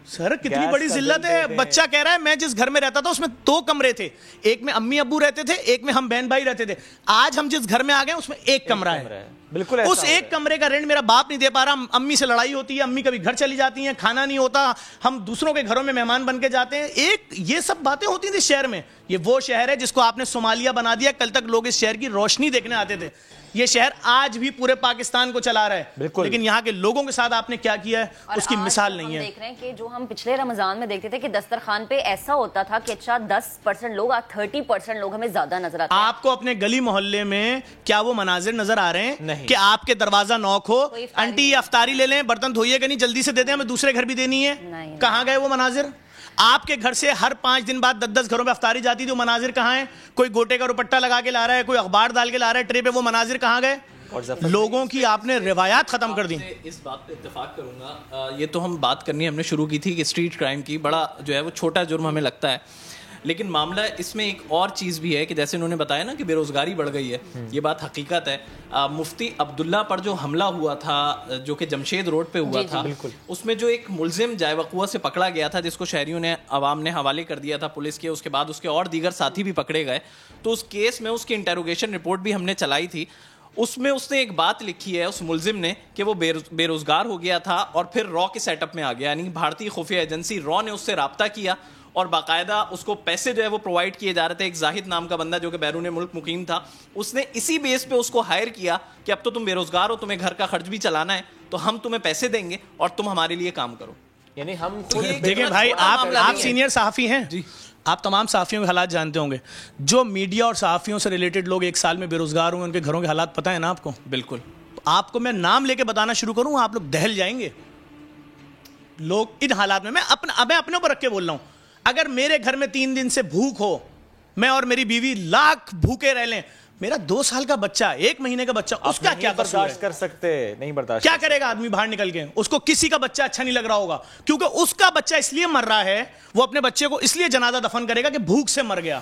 سر کتنی بڑی ذلت ہے. بچہ کہہ رہا ہے میں جس گھر میں رہتا تھا اس میں 2 کمرے تھے, ایک میں امی ابو رہتے تھے, ایک میں ہم بہن بھائی رہتے تھے. آج ہم جس گھر میں آ گئے اس میں 1 کمرہ ہے. بالکل اس 1 کمرے کا رینٹ میرا باپ نہیں دے پا رہا. امی سے لڑائی ہوتی ہے, امی کبھی گھر چلی جاتی ہیں, کھانا نہیں ہوتا, ہم دوسروں کے گھروں میں مہمان بن کے جاتے ہیں. یہ سب باتیں ہوتی تھی شہر میں. یہ وہ شہر ہے جس کو آپ نے صومالیہ بنا دیا. کل تک لوگ اس شہر کی روشنی دیکھنے آتے تھے. یہ شہر آج بھی پورے پاکستان کو چلا رہا ہے, لیکن یہاں کے لوگوں کے ساتھ آپ نے کیا کیا ہے اس کی مثال نہیں ہے. ہم دیکھ رہے ہیں کہ جو ہم پچھلے رمضان میں دیکھتے تھے کہ دسترخوان پہ ایسا ہوتا تھا کہ اچھا 10% لوگ, 30% لوگ ہمیں زیادہ نظر آتے ہیں. آپ کو اپنے گلی محلے میں کیا وہ مناظر نظر آ رہے ہیں کہ آپ کے دروازہ نوک ہو, آنٹی افطاری لے لیں, برتن دھوئیے گا نہیں, جلدی سے دے دیں, ہمیں دوسرے گھر بھی دینی ہے. کہاں گئے وہ مناظر؟ آپ کے گھر سے ہر 5 دن بعد 10 گھروں میں افطاری جاتی تھی, وہ مناظر کہاں ہیں؟ کوئی گوٹے کا روپٹہ لگا کے لا رہا ہے, کوئی اخبار ڈال کے لا رہا ہے ٹرے پہ, وہ مناظر کہاں گئے؟ لوگوں کی آپ نے روایات ختم کر دی. اس بات پہ اتفاق کروں گا. یہ تو ہم بات کرنی ہم نے شروع کی تھی کہ اسٹریٹ کرائم کی, بڑا جو ہے وہ چھوٹا جرم ہمیں لگتا ہے, لیکن معاملہ اس میں ایک اور چیز بھی ہے کہ جیسے انہوں نے بتایا نا کہ بے روزگاری بڑھ گئی ہے, یہ بات حقیقت ہے. مفتی عبداللہ پر جو حملہ ہوا تھا جو کہ جمشید روڈ پہ ہوا تھا, اس میں جو ایک ملزم جائے وقوع سے پکڑا گیا تھا جس کو شہریوں نے عوام نے حوالے کر دیا تھا پولیس کے, اس کے بعد اس کے اور دیگر ساتھی بھی پکڑے گئے. تو اس کیس میں اس کی انٹروگیشن رپورٹ بھی ہم نے چلائی تھی. اس میں اس نے ایک بات لکھی ہے اس ملزم نے کہ وہ بے روزگار ہو گیا تھا اور پھر را کے سیٹ اپ میں آ گیا, یعنی بھارتی خفیہ ایجنسی را نے اس سے رابطہ کیا اور باقاعدہ اس کو پیسے جو ہے وہ پرووائڈ کیے جا رہے تھے. ایک زاہد نام کا بندہ جو کہ بیرون ملک مقیم تھا, اس نے اسی بیس پہ اس کو ہائر کیا کہ اب تو تم بے روزگار ہو, تمہیں گھر کا خرچ بھی چلانا ہے, تو ہم تمہیں پیسے دیں گے اور تم ہمارے لیے کام کرو. یعنی ہم دیکھیں بھائی, آپ سینئر صحافی ہیں جی, آپ تمام صحافیوں کے حالات جانتے ہوں گے. جو میڈیا اور صحافیوں سے ریلیٹڈ لوگ ایک سال میں بے روزگار ہوں گے, ان کے گھروں کے حالات پتہ ہے نا آپ کو؟ بالکل. آپ کو میں نام لے کے بتانا شروع کروں, آپ لوگ دہل جائیں گے. لوگ ان حالات میں, میں اپنے اوپر رکھ کے بول رہا ہوں, اگر میرے گھر میں 3 دن سے بھوک ہو, میں اور میری بیوی لاکھ بھوکے رہ لیں, میرا 2 سال کا بچہ, 1 مہینے کا بچہ, اس کا کیا برداشت کر سکتے نہیں؟ برداشت کیا کرے گا آدمی باہر نکل کے؟ اس کو کسی کا بچہ اچھا نہیں لگ رہا ہوگا, کیونکہ اس کا بچہ اس لیے مر رہا ہے, وہ اپنے بچے کو اس لیے جنازہ دفن کرے گا کہ بھوک سے مر گیا.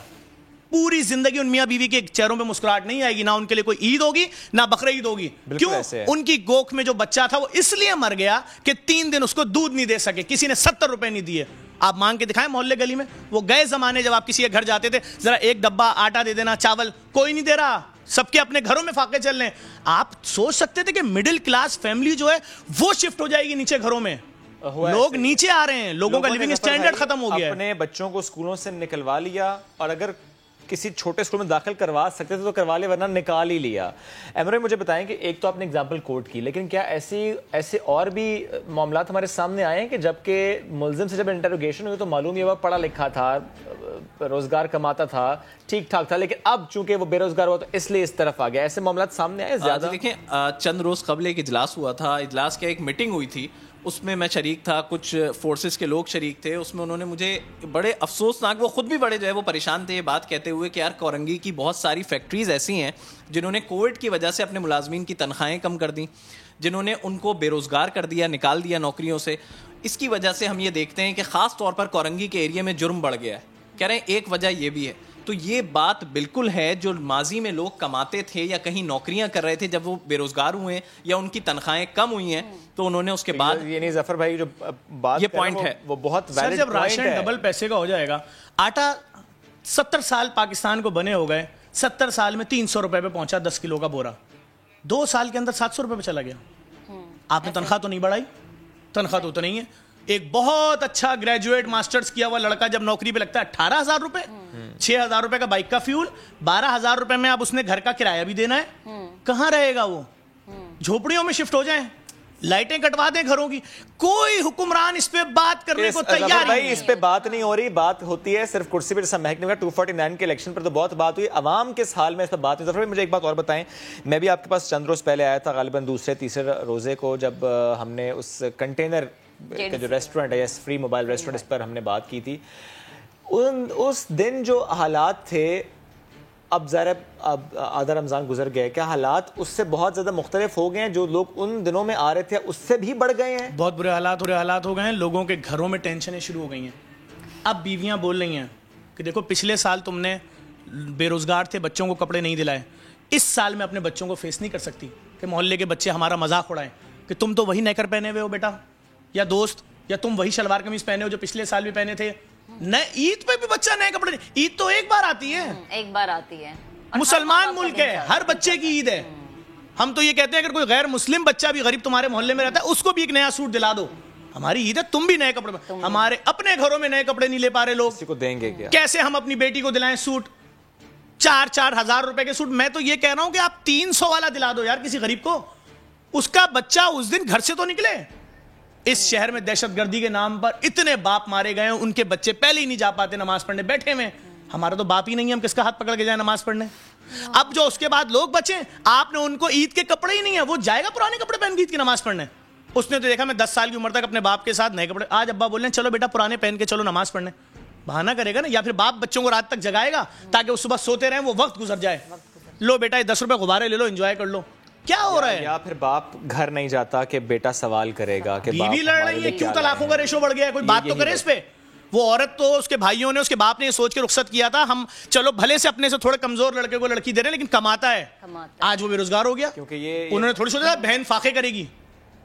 پوری زندگی ان میاں بیوی کے چہروں پہ مسکراہٹ نہیں آئے گی, نہ ان کے لیے کوئی عید ہوگی نہ بقرعید ہوگی. کیوں؟ ان کی گوکھ میں جو بچہ تھا وہ اس لیے مر گیا کہ 3 دن اس کو دودھ نہیں دے سکے, کسی نے 70 روپے نہیں دیے. آپ مانگ کے دکھائیں محلے گلی میں, وہ گئے زمانے جب آپ کسی کے گھر جاتے تھے, ذرا 1 ڈبہ آٹا دے دینا, چاول, کوئی نہیں دے رہا, سب کے اپنے گھروں میں فاقے چل رہے ہیں. آپ سوچ سکتے تھے کہ مڈل کلاس فیملی جو ہے وہ شفٹ ہو جائے گی نیچے گھروں میں, لوگ نیچے آ رہے ہیں, لوگوں کا لیونگ سٹینڈرڈ ختم ہو گیا ہے. اپنے بچوں کو اسکولوں سے نکلوا لیا, اور اگر کسی چھوٹے اسکول میں داخل کروا سکتے تھے تو کروا لے, ورنہ نکال ہی لیا. ایمرے مجھے بتائیں کہ ایک تو آپ نے اگزامپل کوٹ کی, لیکن کیا ایسے اور بھی معاملات ہمارے سامنے آئے ہیں کہ جب کہ ملزم سے جب انٹروگیشن ہوئی تو معلوم یہ وہ پڑھا لکھا تھا, روزگار کماتا تھا, ٹھیک ٹھاک تھا, لیکن اب چونکہ وہ بے روزگار ہوا تو اس لیے اس طرف آ گیا؟ ایسے معاملات سامنے آئے زیادہ؟ دیکھیں, چند روز قبل ایک اجلاس ہوا تھا, اجلاس کی ایک میٹنگ ہوئی تھی, اس میں میں شریک تھا, کچھ فورسز کے لوگ شریک تھے. اس میں انہوں نے مجھے بڑے افسوسناک, وہ خود بھی بڑے جو ہے وہ پریشان تھے یہ بات کہتے ہوئے کہ یار کورنگی کی بہت ساری فیکٹریز ایسی ہیں جنہوں نے کووڈ کی وجہ سے اپنے ملازمین کی تنخواہیں کم کر دیں, جنہوں نے ان کو بے روزگار کر دیا, نکال دیا نوکریوں سے. اس کی وجہ سے ہم یہ دیکھتے ہیں کہ خاص طور پر کورنگی کے ایریا میں جرم بڑھ گیا ہے. کہہ رہے ہیں ایک وجہ یہ بھی ہے. تو یہ بات بالکل ہے, جو ماضی میں لوگ کماتے تھے یا کہیں نوکریاں کر رہے تھے, جب وہ بے روزگار ہوئے یا ان کی تنخواہیں کم ہوئی ہیں تو انہوں نے اس کے بعد, یعنی ظفر بھائی جو بات یہ پوائنٹ ہے وہ بہت ویلڈ جب راشن ڈبل پیسے کا ہو جائے گا, آٹا 70 سال پاکستان کو بنے ہو گئے, 70 سال میں 300 روپے پہ پہنچا 10 کلو کا بورا, 2 سال کے اندر 700 روپے پہ چلا گیا. آپ نے تنخواہ تو نہیں بڑھائی, تنخواہ تو نہیں ہے. ایک بہت اچھا گریجویٹ ماسٹرز کیا ہوا لڑکا جب نوکری پہ لگتا ہے 18,000 روپے, 6,000 روپے کا بائک کا فیول, 12,000 روپے میں اب اس نے گھر کا کرایہ بھی دینا ہے, کہاں رہے گا وہ؟ جھوپڑیوں میں شفٹ ہو جائیں, لائٹیں کٹوا دیں گھروں کی. کوئی حکمران اس پہ بات کرنے کو تیار نہیں. اس پہ بات نہیں ہو رہی, بات ہوتی ہے صرف کرسی پہ, جیسا مہک نے کہا 249 کے الیکشن پر تو بہت بات ہوئی, عوام کس حال میں اس پہ بات نہیں. مجھے ایک بات اور بتائیں, میں بھی آپ کے پاس چند روز پہلے آیا تھا, غالباً دوسرے تیسرے روزے کو, جب ہم نے اس کنٹینر کا جو ریسٹورنٹ ہے, فری موبائل ریسٹورنٹ, اس پر ہم نے بات کی تھی. اس دن جو حالات تھے, اب ظاہر اب آدھا رمضان گزر گئے, کیا حالات اس سے بہت زیادہ مختلف ہو گئے ہیں؟ جو لوگ ان دنوں میں آ رہے تھے اس سے بھی بڑھ گئے ہیں, بہت برے حالات ہو گئے ہیں. لوگوں کے گھروں میں ٹینشنیں شروع ہو گئی ہیں. اب بیویاں بول رہی ہیں کہ دیکھو پچھلے سال تم نے بے روزگار تھے, بچوں کو کپڑے نہیں دلائے, اس سال میں اپنے بچوں کو فیس نہیں کر سکتی کہ محلے کے بچے ہمارا مذاق اڑائیں کہ تم تو وہی نیکر پہنے ہوئے ہو بیٹا, یا دوست, یا تم وہی شلوار قمیض پہنے ہو جو پچھلے سال بھی پہنے تھے. عید پہ بھی بچہ نئے کپڑے, عید تو ایک بار آتی ہے, ایک بار آتی ہے, مسلمان ملک ہے, ہر بچے کی عید ہے. ہم تو یہ کہتے ہیں اگر کوئی غیر مسلم بچہ بھی غریب تمہارے محلے میں رہتا ہے اس کو بھی ایک نیا سوٹ دلا دو, ہماری عید ہے, تم بھی نئے کپڑے. ہمارے اپنے گھروں میں نئے کپڑے نہیں لے پا رہے لوگ, کسی کو دیں گے کیا؟ کیسے ہم اپنی بیٹی کو دلائیں سوٹ, 4,000 روپے کے سوٹ؟ میں تو یہ کہہ رہا ہوں کہ آپ 300 والا دلا دو یار کسی غریب کو, اس کا بچہ اس دن گھر سے تو نکلے. اس شہر میں دہشت گردی کے نام پر اتنے باپ مارے گئے ہیں, ان کے بچے پہلے ہی نہیں جا پاتے نماز پڑھنے, بیٹھے ہوئے. ہمارا تو باپ ہی نہیں ہے, ہم کس کا ہاتھ پکڑ کے جائیں نماز پڑھنے؟ اب جو اس کے بعد لوگ بچے, آپ نے ان کو عید کے کپڑے ہی نہیں ہے, وہ جائے گا پرانے کپڑے پہن کے عید کی نماز پڑھنے. اس نے تو دیکھا میں 10 سال کی عمر تک اپنے باپ کے ساتھ نئے کپڑے, آج ابا بول رہے ہیں چلو بیٹا پرانے پہن کے چلو نماز پڑھنے, بہانہ کرے گا نا, یا پھر باپ بچوں کو رات تک جگائے گا تاکہ وہ صبح سوتے رہیں, وہ وقت گزر جائے. لو بیٹا 10 روپے غبارے لے لو, انجوائے کر لو. کیا ہو رہا ہے؟ یا پھر باپ گھر نہیں جاتا کہ بیٹا سوال کرے گا کہ بیوی لڑ رہی ہے, کیوں طلاقوں کا ریشو بڑھ گیا ہے, کوئی بات تو کرے اس پہ. وہ عورت تو اس کے بھائیوں نے, اس کے باپ نے یہ سوچ کے رخصت کیا تھا ہم چلو بھلے سے اپنے سے تھوڑے کمزور لڑکے کو لڑکی دے رہے ہیں لیکن کماتا ہے, آج وہ بے روزگار ہو گیا کیونکہ یہ انہوں نے تھوڑی سوچا تھا بہن فاقے کرے گی.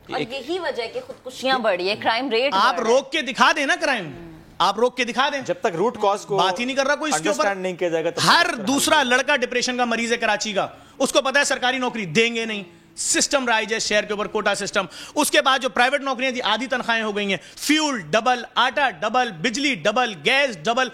اور یہی وجہ ہے کہ خودکشیاں بڑھی ہے, کرائم ریٹ آپ روک کے دکھا دیں نا کرائم, آپ روک کے دکھا دیں. جب تک روٹ کاز کو بات ہی نہیں کر رہا کوئی اس کے اوپر, نہیں کیا جائے گا. ہر دوسرا لڑکا ڈپریشن کا مریض ہے کراچی کا, اس کو پتا ہے سرکاری نوکری دیں گے نہیں, سسٹم رائج ہے شہر کے اوپر کوٹا سسٹم. اس کے بعد جو پرائیویٹ نوکریاں تھی آدھی تنخواہیں ہو گئی ہیں, فیول ڈبل, آٹا ڈبل, بجلی ڈبل, گیس ڈبل,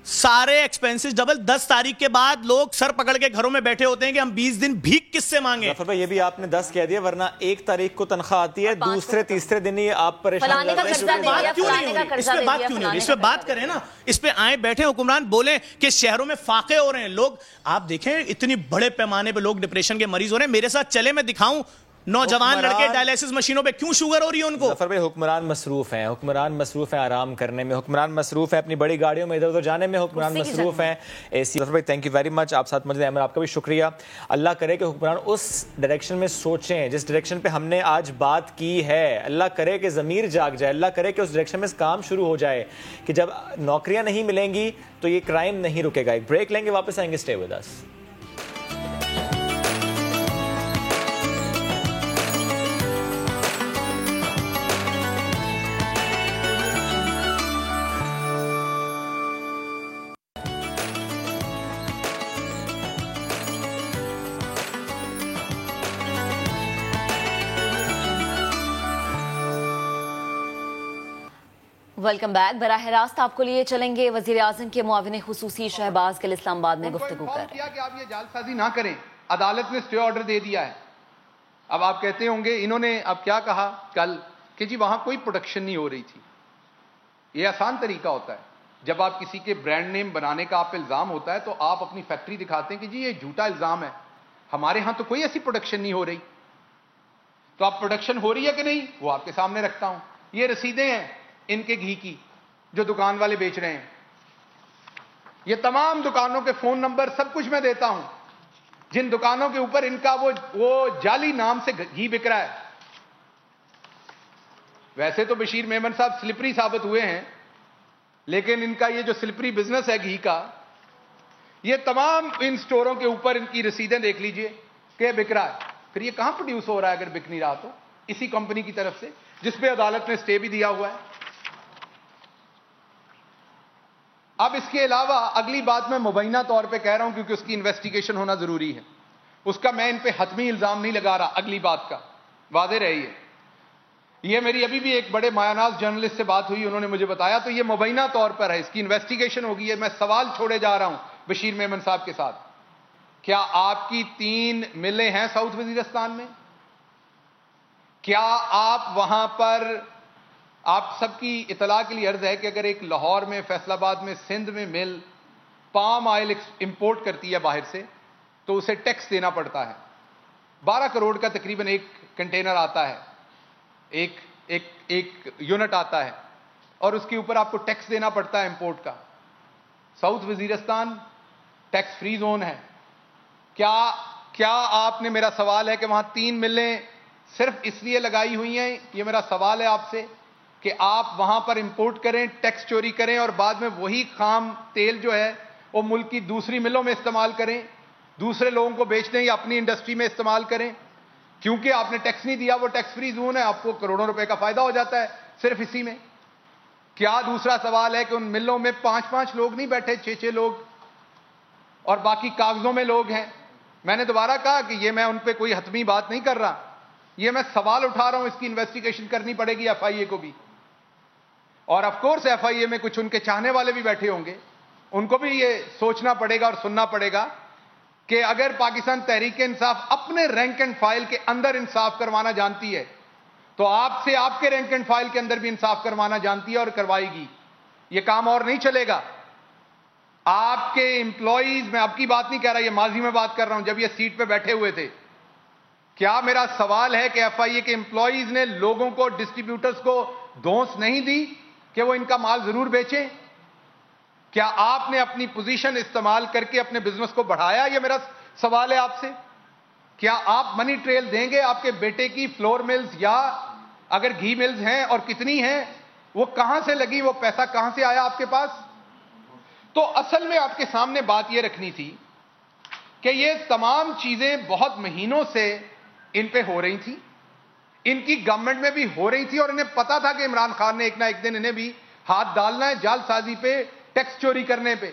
سارے ایکسپینسز ڈبل. 10 تاریخ کے بعد لوگ سر پکڑ کے گھروں میں بیٹھے ہوتے ہیں کہ ہم 20 دن بھیک کس سے مانگیں. ظفر بھائی یہ بھی آپ نے 10 کہہ دیا, ورنہ 1 تاریخ کو تنخواہ آتی ہے, دوسرے تیسرے دن ہی آپ پریشان. اس پہ بات کیوں نہیں ہو رہی, اس پہ بات کریں نا, اس پہ آئیں بیٹھیں حکمران بولیں کہ شہروں میں فاقے ہو رہے ہیں لوگ. آپ دیکھیں اتنی بڑے پیمانے پہ لوگ ڈپریشن کے مریض ہو رہے ہیں. میرے ساتھ چلے میں دکھاؤں نوجوان لڑکے ڈائلیسس مشینوں پہ کیوں شوگر ہو رہی ہے ان کو. ظفر بھائی حکمران مصروف ہیں, حکمران مصروف ہیں آرام کرنے میں, حکمران مصروف ہیں اپنی بڑی گاڑیوں میں ادھر ادھر جانے میں, حکمران مصروف ہیں اے سی. ظفر بھائی تھینک یو ویری مچ, آپ ساتھ موجود ہیں, آپ کا بھی شکریہ. اللہ کرے کہ حکمران اس ڈائریکشن میں سوچیں جس ڈائریکشن پہ ہم نے آج بات کی ہے. اللہ کرے کہ ضمیر جاگ جائے, اللہ کرے کہ اس ڈائریکشن میں کام شروع ہو جائے کہ جب نوکریاں نہیں ملیں گی تو یہ کرائم نہیں رکے گا. ایک بریک لیں گے, واپس آئیں گے, stay with us. Welcome back. براہ راست آپ کو لیے چلیں گے وزیر اعظم کے معاون خصوصی شہباز گل اسلام آباد میں گفتگو کر رہے ہیں کہ آپ یہ جال سازی نہ کریں. عدالت نے اسٹے آرڈر دے دیا ہے. اب آپ کہتے ہوں گے انہوں نے اب کیا کہا کل کہ جی وہاں کوئی پروڈکشن نہیں ہو رہی تھی. یہ آسان طریقہ ہوتا ہے. جب آپ کسی کے برانڈ نیم بنانے کا آپ الزام ہوتا ہے تو آپ اپنی فیکٹری دکھاتے ہیں کہ جی یہ جھوٹا الزام ہے, ہمارے ہاں تو کوئی ایسی پروڈکشن نہیں ہو رہی. تو آپ پروڈکشن ہو رہی ہے کہ نہیں وہ آپ کے سامنے رکھتا ہوں. یہ رسیدیں ہیں ان کے گھی کی جو دکان والے بیچ رہے ہیں. یہ تمام دکانوں کے فون نمبر سب کچھ میں دیتا ہوں جن دکانوں کے اوپر ان کا وہ جعلی نام سے گھی بک رہا ہے. ویسے تو بشیر میمن صاحب سلپری ثابت ہوئے ہیں, لیکن ان کا یہ جو سلپری بزنس ہے گھی کا, یہ تمام ان سٹوروں کے اوپر ان کی رسیدیں دیکھ لیجئے کہ بک رہا ہے. پھر یہ کہاں پروڈیوس ہو رہا ہے اگر بک نہیں رہا تو؟ اسی کمپنی کی طرف سے جس پہ عدالت نے اسٹے بھی دیا ہوا ہے. اب اس کے علاوہ اگلی بات میں مبینہ طور پہ کہہ رہا ہوں کیونکہ اس کی انویسٹیگیشن ہونا ضروری ہے. اس کا میں ان پہ حتمی الزام نہیں لگا رہا. اگلی بات کا واضح رہیے. یہ میری ابھی بھی ایک بڑے مایاناز جرنلسٹ سے بات ہوئی, انہوں نے مجھے بتایا تو یہ مبینہ طور پر ہے, اس کی انویسٹیگیشن ہوگی ہے. میں سوال چھوڑے جا رہا ہوں بشیر میمن صاحب کے ساتھ. کیا آپ کی 3 ملیں ہیں ساؤتھ وزیرستان میں؟ کیا آپ وہاں پر, آپ سب کی اطلاع کے لیے عرض ہے کہ اگر ایک لاہور میں, فیصل آباد میں, سندھ میں مل پام آئل امپورٹ کرتی ہے باہر سے تو اسے ٹیکس دینا پڑتا ہے. 12 کروڑ کا تقریباً ایک کنٹینر آتا ہے, ایک یونٹ آتا ہے, اور اس کے اوپر آپ کو ٹیکس دینا پڑتا ہے امپورٹ کا. South Waziristan tax free zone ہے. کیا آپ نے, میرا سوال ہے کہ وہاں 3 ملیں صرف اس لیے لگائی ہوئی ہیں, یہ میرا سوال ہے آپ سے, کہ آپ وہاں پر امپورٹ کریں, ٹیکس چوری کریں اور بعد میں وہی خام تیل جو ہے وہ ملک کی دوسری ملوں میں استعمال کریں, دوسرے لوگوں کو بیچ دیں یا اپنی انڈسٹری میں استعمال کریں؟ کیونکہ آپ نے ٹیکس نہیں دیا, وہ ٹیکس فری زون ہے, آپ کو کروڑوں روپے کا فائدہ ہو جاتا ہے صرف اسی میں. کیا دوسرا سوال ہے کہ ان ملوں میں 5 لوگ نہیں بیٹھے, 6 لوگ, اور باقی کاغذوں میں لوگ ہیں. میں نے دوبارہ کہا کہ یہ میں ان پہ کوئی حتمی بات نہیں کر رہا, یہ میں سوال اٹھا رہا ہوں, اس کی انویسٹیگیشن کرنی پڑے گی ایف آئی اے کو بھی. اور آف کورس ایف آئی اے میں کچھ ان کے چاہنے والے بھی بیٹھے ہوں گے, ان کو بھی یہ سوچنا پڑے گا اور سننا پڑے گا کہ اگر پاکستان تحریک انصاف اپنے رینک اینڈ فائل کے اندر انصاف کروانا جانتی ہے تو آپ سے آپ کے رینک اینڈ فائل کے اندر بھی انصاف کروانا جانتی ہے اور کروائے گی. یہ کام اور نہیں چلے گا. آپ کے امپلائیز, میں اب کی بات نہیں کہہ رہا, یہ ماضی میں بات کر رہا ہوں جب یہ سیٹ پہ بیٹھے ہوئے تھے. کیا میرا سوال ہے کہ ایف آئی اے کے امپلائیز نے لوگوں کو, ڈسٹریبیوٹرز کو دھونس نہیں دی کہ وہ ان کا مال ضرور بیچیں؟ کیا آپ نے اپنی پوزیشن استعمال کر کے اپنے بزنس کو بڑھایا؟ یہ میرا سوال ہے آپ سے. کیا آپ منی ٹریل دیں گے آپ کے بیٹے کی فلور ملز, یا اگر گھی ملز ہیں اور کتنی ہیں وہ کہاں سے لگی, وہ پیسہ کہاں سے آیا آپ کے پاس. تو اصل میں آپ کے سامنے بات یہ رکھنی تھی کہ یہ تمام چیزیں بہت مہینوں سے ان پہ ہو رہی تھی, ان کی گورنمنٹ میں بھی ہو رہی تھی, اور انہیں پتا تھا کہ عمران خان نے ایک نہ ایک دن انہیں بھی ہاتھ ڈالنا ہے جال سازی پہ, ٹیکس چوری کرنے پہ.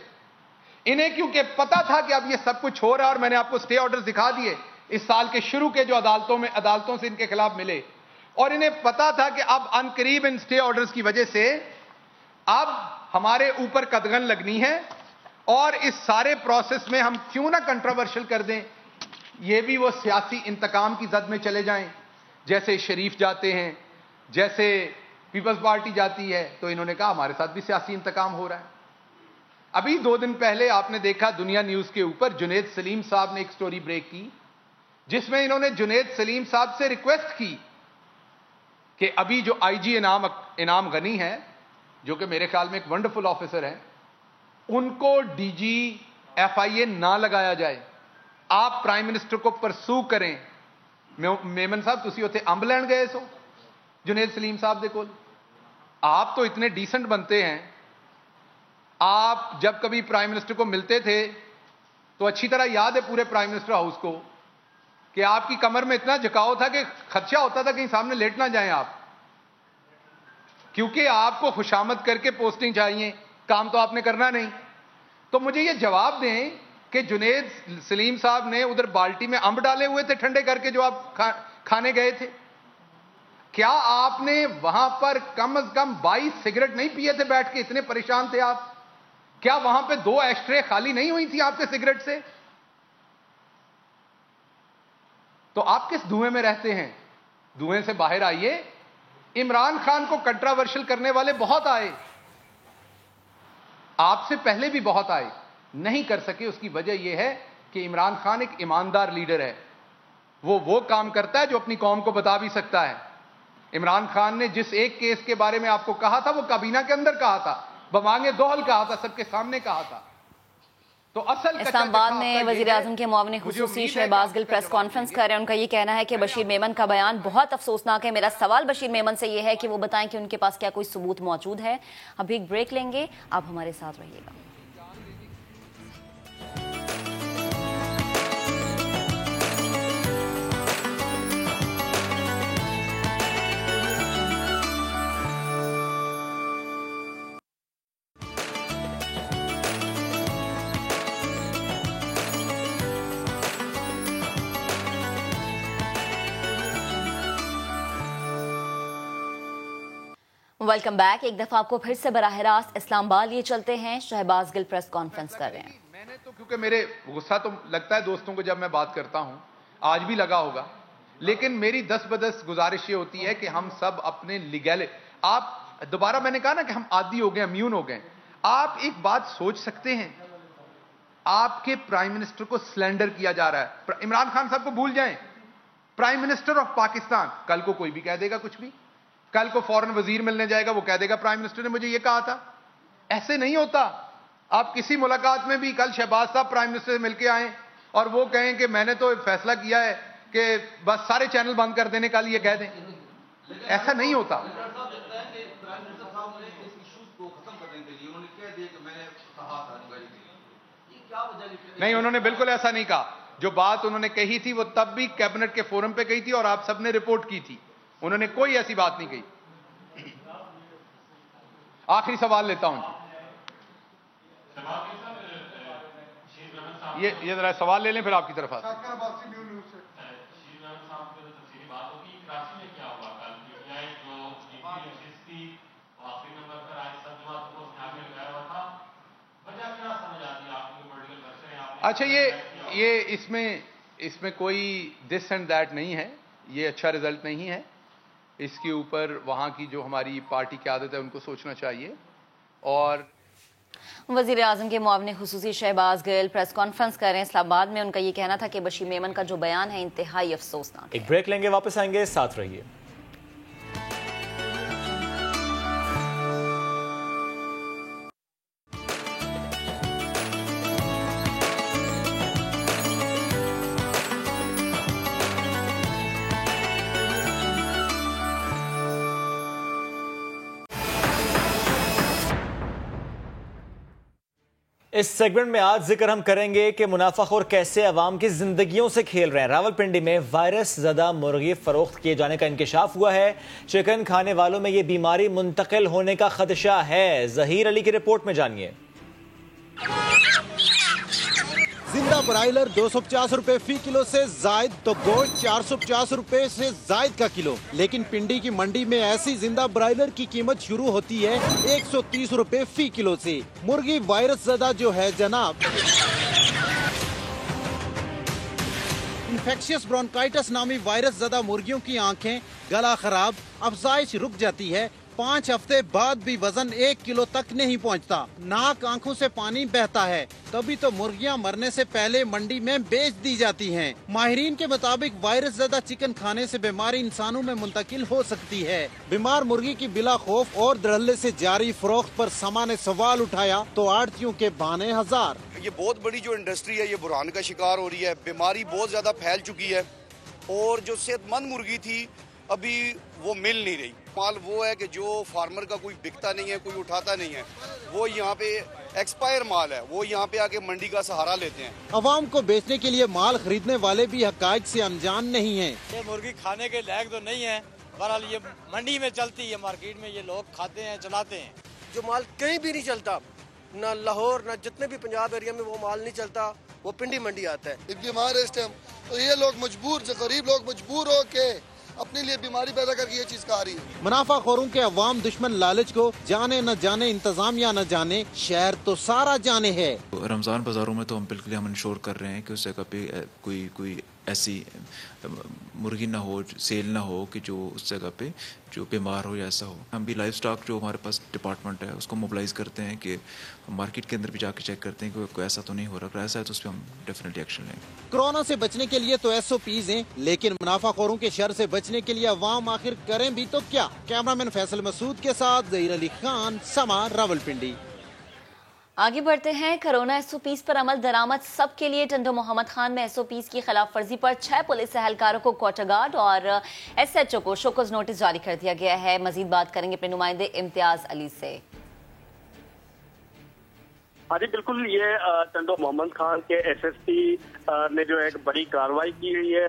انہیں کیونکہ پتا تھا کہ اب یہ سب کچھ ہو رہا ہے, اور میں نے آپ کو سٹے آرڈر دکھا دیے اس سال کے شروع کے جو عدالتوں سے ان کے خلاف ملے, اور انہیں پتا تھا کہ اب ان قریب ان سٹے آرڈرز کی وجہ سے اب ہمارے اوپر قدغن لگنی ہے, اور اس سارے پروسیس میں ہم کیوں نہ کنٹروورشل کر دیں, یہ بھی وہ سیاسی انتقام کی زد میں چلے جائیں جیسے شریف جاتے ہیں, جیسے پیپلز پارٹی جاتی ہے. تو انہوں نے کہا ہمارے ساتھ بھی سیاسی انتقام ہو رہا ہے. ابھی 2 دن پہلے آپ نے دیکھا دنیا نیوز کے اوپر جنید سلیم صاحب نے ایک سٹوری بریک کی, جس میں انہوں نے جنید سلیم صاحب سے ریکویسٹ کی کہ ابھی جو آئی جی انعام غنی ہے, جو کہ میرے خیال میں ایک ونڈرفل آفیسر ہے, ان کو ڈی جی ایف آئی اے نہ لگایا جائے, آپ پرائم منسٹر کو پرسو کریں. میمن صاحب تسی اتنے امب لین گئے سو جنید سلیم صاحب دے کول, آپ تو اتنے ڈیسنٹ بنتے ہیں, آپ جب کبھی پرائم منسٹر کو ملتے تھے تو اچھی طرح یاد ہے پورے پرائم منسٹر ہاؤس کو کہ آپ کی کمر میں اتنا جھکاؤ تھا کہ خدشہ ہوتا تھا کہیں سامنے لیٹ نہ جائیں آپ, کیونکہ آپ کو خوشامد کر کے پوسٹنگ چاہیے, کام تو آپ نے کرنا نہیں. تو مجھے یہ جواب دیں کہ جنید سلیم صاحب نے ادھر بالٹی میں امب ڈالے ہوئے تھے ٹھنڈے کر کے جو آپ کھانے گئے تھے, کیا آپ نے وہاں پر کم از کم 22 سگریٹ نہیں پیے تھے بیٹھ کے, اتنے پریشان تھے آپ؟ کیا وہاں پہ 2 ایشٹرے خالی نہیں ہوئی تھی آپ کے سگریٹ سے؟ تو آپ کس دھوئیں میں رہتے ہیں؟ دھوئیں سے باہر آئیے. عمران خان کو کنٹراورشل کرنے والے بہت آئے, آپ سے پہلے بھی بہت آئے, نہیں کر سکے. اس کی وجہ یہ ہے کہ عمران خان ایک ایماندار لیڈر ہے, وہ کام کرتا ہے جو اپنی قوم کو بتا بھی سکتا ہے. عمران خان نے جس ایک کیس کے بارے میں آپ کو کہا تھا وہ کابینہ کے اندر کہا تھا, بمانگے دوہل کہا تھا, سب کے سامنے کہا تھا. تو اصل اسلام آباد میں وزیر اعظم کے معاون خصوصی شہباز گل پریس کانفرنس کر رہے ہیں. ان کا یہ کہنا ہے کہ بشیر میمن کا بیان بہت افسوسناک ہے. میرا سوال بشیر میمن سے یہ ہے کہ وہ بتائیں کہ ان کے پاس کیا کوئی ثبوت موجود ہے. ابھی ایک بریک لیں گے, آپ ہمارے ساتھ رہیے گا. Welcome back. ایک دفعہ آپ کو پھر سے براہ راست اسلام آباد لیے چلتے ہیں. شہباز گل پریس کانفرنس کر رہے ہیں. میں نے تو کیونکہ میرے غصہ تو لگتا ہے دوستوں کو جب میں بات کرتا ہوں, آج بھی لگا ہوگا, لیکن میری 10 بدس گزارش یہ ہوتی ہے کہ ہم سب اپنے لیگل, آپ دوبارہ میں نے کہا نا کہ ہم عادی ہو گئے, امیون ہو گئے. آپ ایک بات سوچ سکتے ہیں, آپ کے پرائم منسٹر کو سلینڈر کیا جا رہا ہے. عمران خان صاحب کو بھول جائیں, پرائم منسٹر آف پاکستان, کل کو کوئی بھی کہہ دے گا کچھ بھی, کل کو فورن وزیر ملنے جائے گا وہ کہہ دے گا پرائم منسٹر نے مجھے یہ کہا تھا. ایسے نہیں ہوتا. آپ کسی ملاقات میں بھی, کل شہباز صاحب پرائم منسٹر سے مل کے آئیں اور وہ کہیں کہ میں نے تو فیصلہ کیا ہے کہ بس سارے چینل بند کر دینے, کل یہ کہہ دیں, ایسا نہیں ہوتا. نہیں, انہوں نے بالکل ایسا نہیں کہا. جو بات انہوں نے کہی تھی وہ تب بھی کیبنٹ کے فورم پہ کہی تھی اور آپ سب نے رپورٹ کی تھی. انہوں نے کوئی ایسی بات نہیں کہی. آخری سوال لیتا ہوں, یہ ذرا سوال لے لیں پھر آپ کی طرف آتے ہیں. اچھا, یہ اس میں کوئی دس اینڈ دیٹ نہیں ہے, یہ اچھا رزلٹ نہیں ہے. اس کے اوپر وہاں کی جو ہماری پارٹی کی عادت ہے ان کو سوچنا چاہیے. اور وزیر اعظم کے معاون خصوصی شہباز گل پریس کانفرنس کر رہے ہیں اسلام آباد میں. ان کا یہ کہنا تھا کہ بشیر میمن کا جو بیان ہے انتہائی افسوسناک. ایک بریک لیں گے, واپس آئیں گے, ساتھ رہیے. اس سیگمنٹ میں آج ذکر ہم کریں گے کہ منافع خور کیسے عوام کی زندگیوں سے کھیل رہے ہیں۔ راولپنڈی میں وائرس زدہ مرغی فروخت کیے جانے کا انکشاف ہوا ہے۔ چکن کھانے والوں میں یہ بیماری منتقل ہونے کا خدشہ ہے۔ ظہیر علی کی رپورٹ میں جانیے۔ زندہ برائلر 250 روپے فی کلو سے زائد تو گوشت 450 روپے سے زائد کا کلو، لیکن پنڈی کی منڈی میں ایسی زندہ برائلر کی قیمت شروع ہوتی ہے 130 روپے فی کلو سے۔ مرغی وائرس زدہ جو ہے جناب، انفیکشس برونکائٹس نامی وائرس زدہ مرغیوں کی آنکھیں، گلا خراب، افزائش رک جاتی ہے، 5 ہفتے بعد بھی وزن 1 کلو تک نہیں پہنچتا، ناک آنکھوں سے پانی بہتا ہے، تبھی تو مرغیاں مرنے سے پہلے منڈی میں بیچ دی جاتی ہیں۔ ماہرین کے مطابق وائرس زدہ چکن کھانے سے بیماری انسانوں میں منتقل ہو سکتی ہے۔ بیمار مرغی کی بلا خوف اور دھڑلے سے جاری فروخت پر سما نے سوال اٹھایا تو آڑتیوں کے بہانے ہزار۔ یہ بہت بڑی جو انڈسٹری ہے یہ بحران کا شکار ہو رہی ہے، بیماری بہت زیادہ پھیل چکی ہے اور جو صحت مند مرغی تھی ابھی وہ مل نہیں رہی۔ مال وہ ہے کہ جو فارمر کا کوئی بکتا نہیں ہے، کوئی اٹھاتا نہیں ہے، وہ یہاں پہ ایکسپائر مال ہے، وہ یہاں پہ آکے منڈی کا سہارا لیتے ہیں۔ عوام کو بیچنے کے لیے مال خریدنے والے بھی حقائق سے انجان نہیں ہیں۔ یہ مرغی کھانے کے لائق تو نہیں ہے، بہرحال یہ منڈی میں چلتی ہے، مارکیٹ میں یہ لوگ کھاتے ہیں، چلاتے ہیں۔ جو مال کہیں بھی نہیں چلتا، نہ لاہور نہ جتنے بھی پنجاب ایریا میں وہ مال نہیں چلتا، وہ پنڈی منڈی آتا ہے۔ بیمار اس ٹائم تو یہ لوگ مجبور، جو غریب لوگ مجبور ہو کے اپنے لیے بیماری پیدا کر کے یہ چیز کھا رہی ہے۔ منافع خوروں کے عوام دشمن لالچ کو جانے نہ جانے، انتظامیہ نہ جانے، شہر تو سارا جانے ہے۔ رمضان بازاروں میں تو ہم بالکل ہم انشور کر رہے ہیں کہ اس جگہ پہ کوئی ایسی مرغی نہ ہو، سیل نہ ہو کہ جو اس جگہ پہ جو بیمار ہو یا ایسا ہو۔ ہم بھی لائف سٹاک جو ہمارے پاس ڈپارٹمنٹ ہے اس کو موبلائز کرتے ہیں کہ مارکیٹ کے اندر بھی جا کے چیک کرتے ہیں کہ کوئی ایسا تو نہیں ہو رہا، اگر ایسا ہے تو اس پہ ہم ڈیفینیٹلی ایکشن لیں گے۔ کورونا سے بچنے کے لیے تو SOPs ہیں، لیکن منافع خوروں کے شر سے بچنے کے لیے عوام آخر کریں بھی تو کیا؟ کیمرامین فیصل مسعود کے ساتھ ظہیر علی خان، سما، راولپنڈی۔ آگے بڑھتے ہیں۔ کرونا SOPs پر عمل درآمد سب کے لیے۔ ٹنڈو محمد خان میں SOPs کی خلاف ورزی پر 6 پولیس اہلکاروں کو کوسٹ گارڈ اور SHO کو شوکوز نوٹس جاری کر دیا گیا ہے۔ مزید بات کریں گے اپنے نمائندے امتیاز علی سے۔ ہاں جی بالکل، یہ ٹنڈو محمد خان کے SSP نے جو ایک بڑی کارروائی کی ہوئی ہے،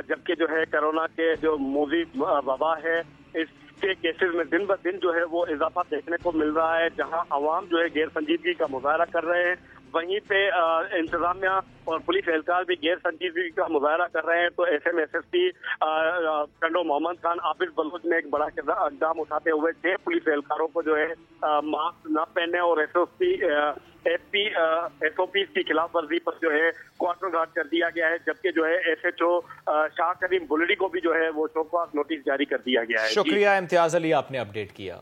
جبکہ جو ہے کرونا کے جو موذی وبا ہے اس کے کیسز میں دن بدن جو ہے وہ اضافہ دیکھنے کو مل رہا ہے۔ جہاں عوام جو ہے غیر سنجیدگی کا مظاہرہ کر رہے ہیں، وہیں پہ انتظامیہ اور پولیس اہلکار بھی غیر سنجیدگی کا مظاہرہ کر رہے ہیں۔ تو ایسے میں SSP ٹنڈو محمد خان عابد بلوچ نے ایک بڑا اقدام اٹھاتے ہوئے 6 پولیس اہلکاروں کو جو ہے ماسک نہ پہننے اور SOPs کی خلاف ورزی پر جو ہے کوارٹر گارڈ کر دیا گیا ہے، جبکہ جو ہے SHO شاہ کریم بلڈی کو بھی جو ہے وہ شوکاز نوٹس جاری کر دیا گیا ہے۔ شکریہ امتیاز علی، آپ نے اپڈیٹ کیا۔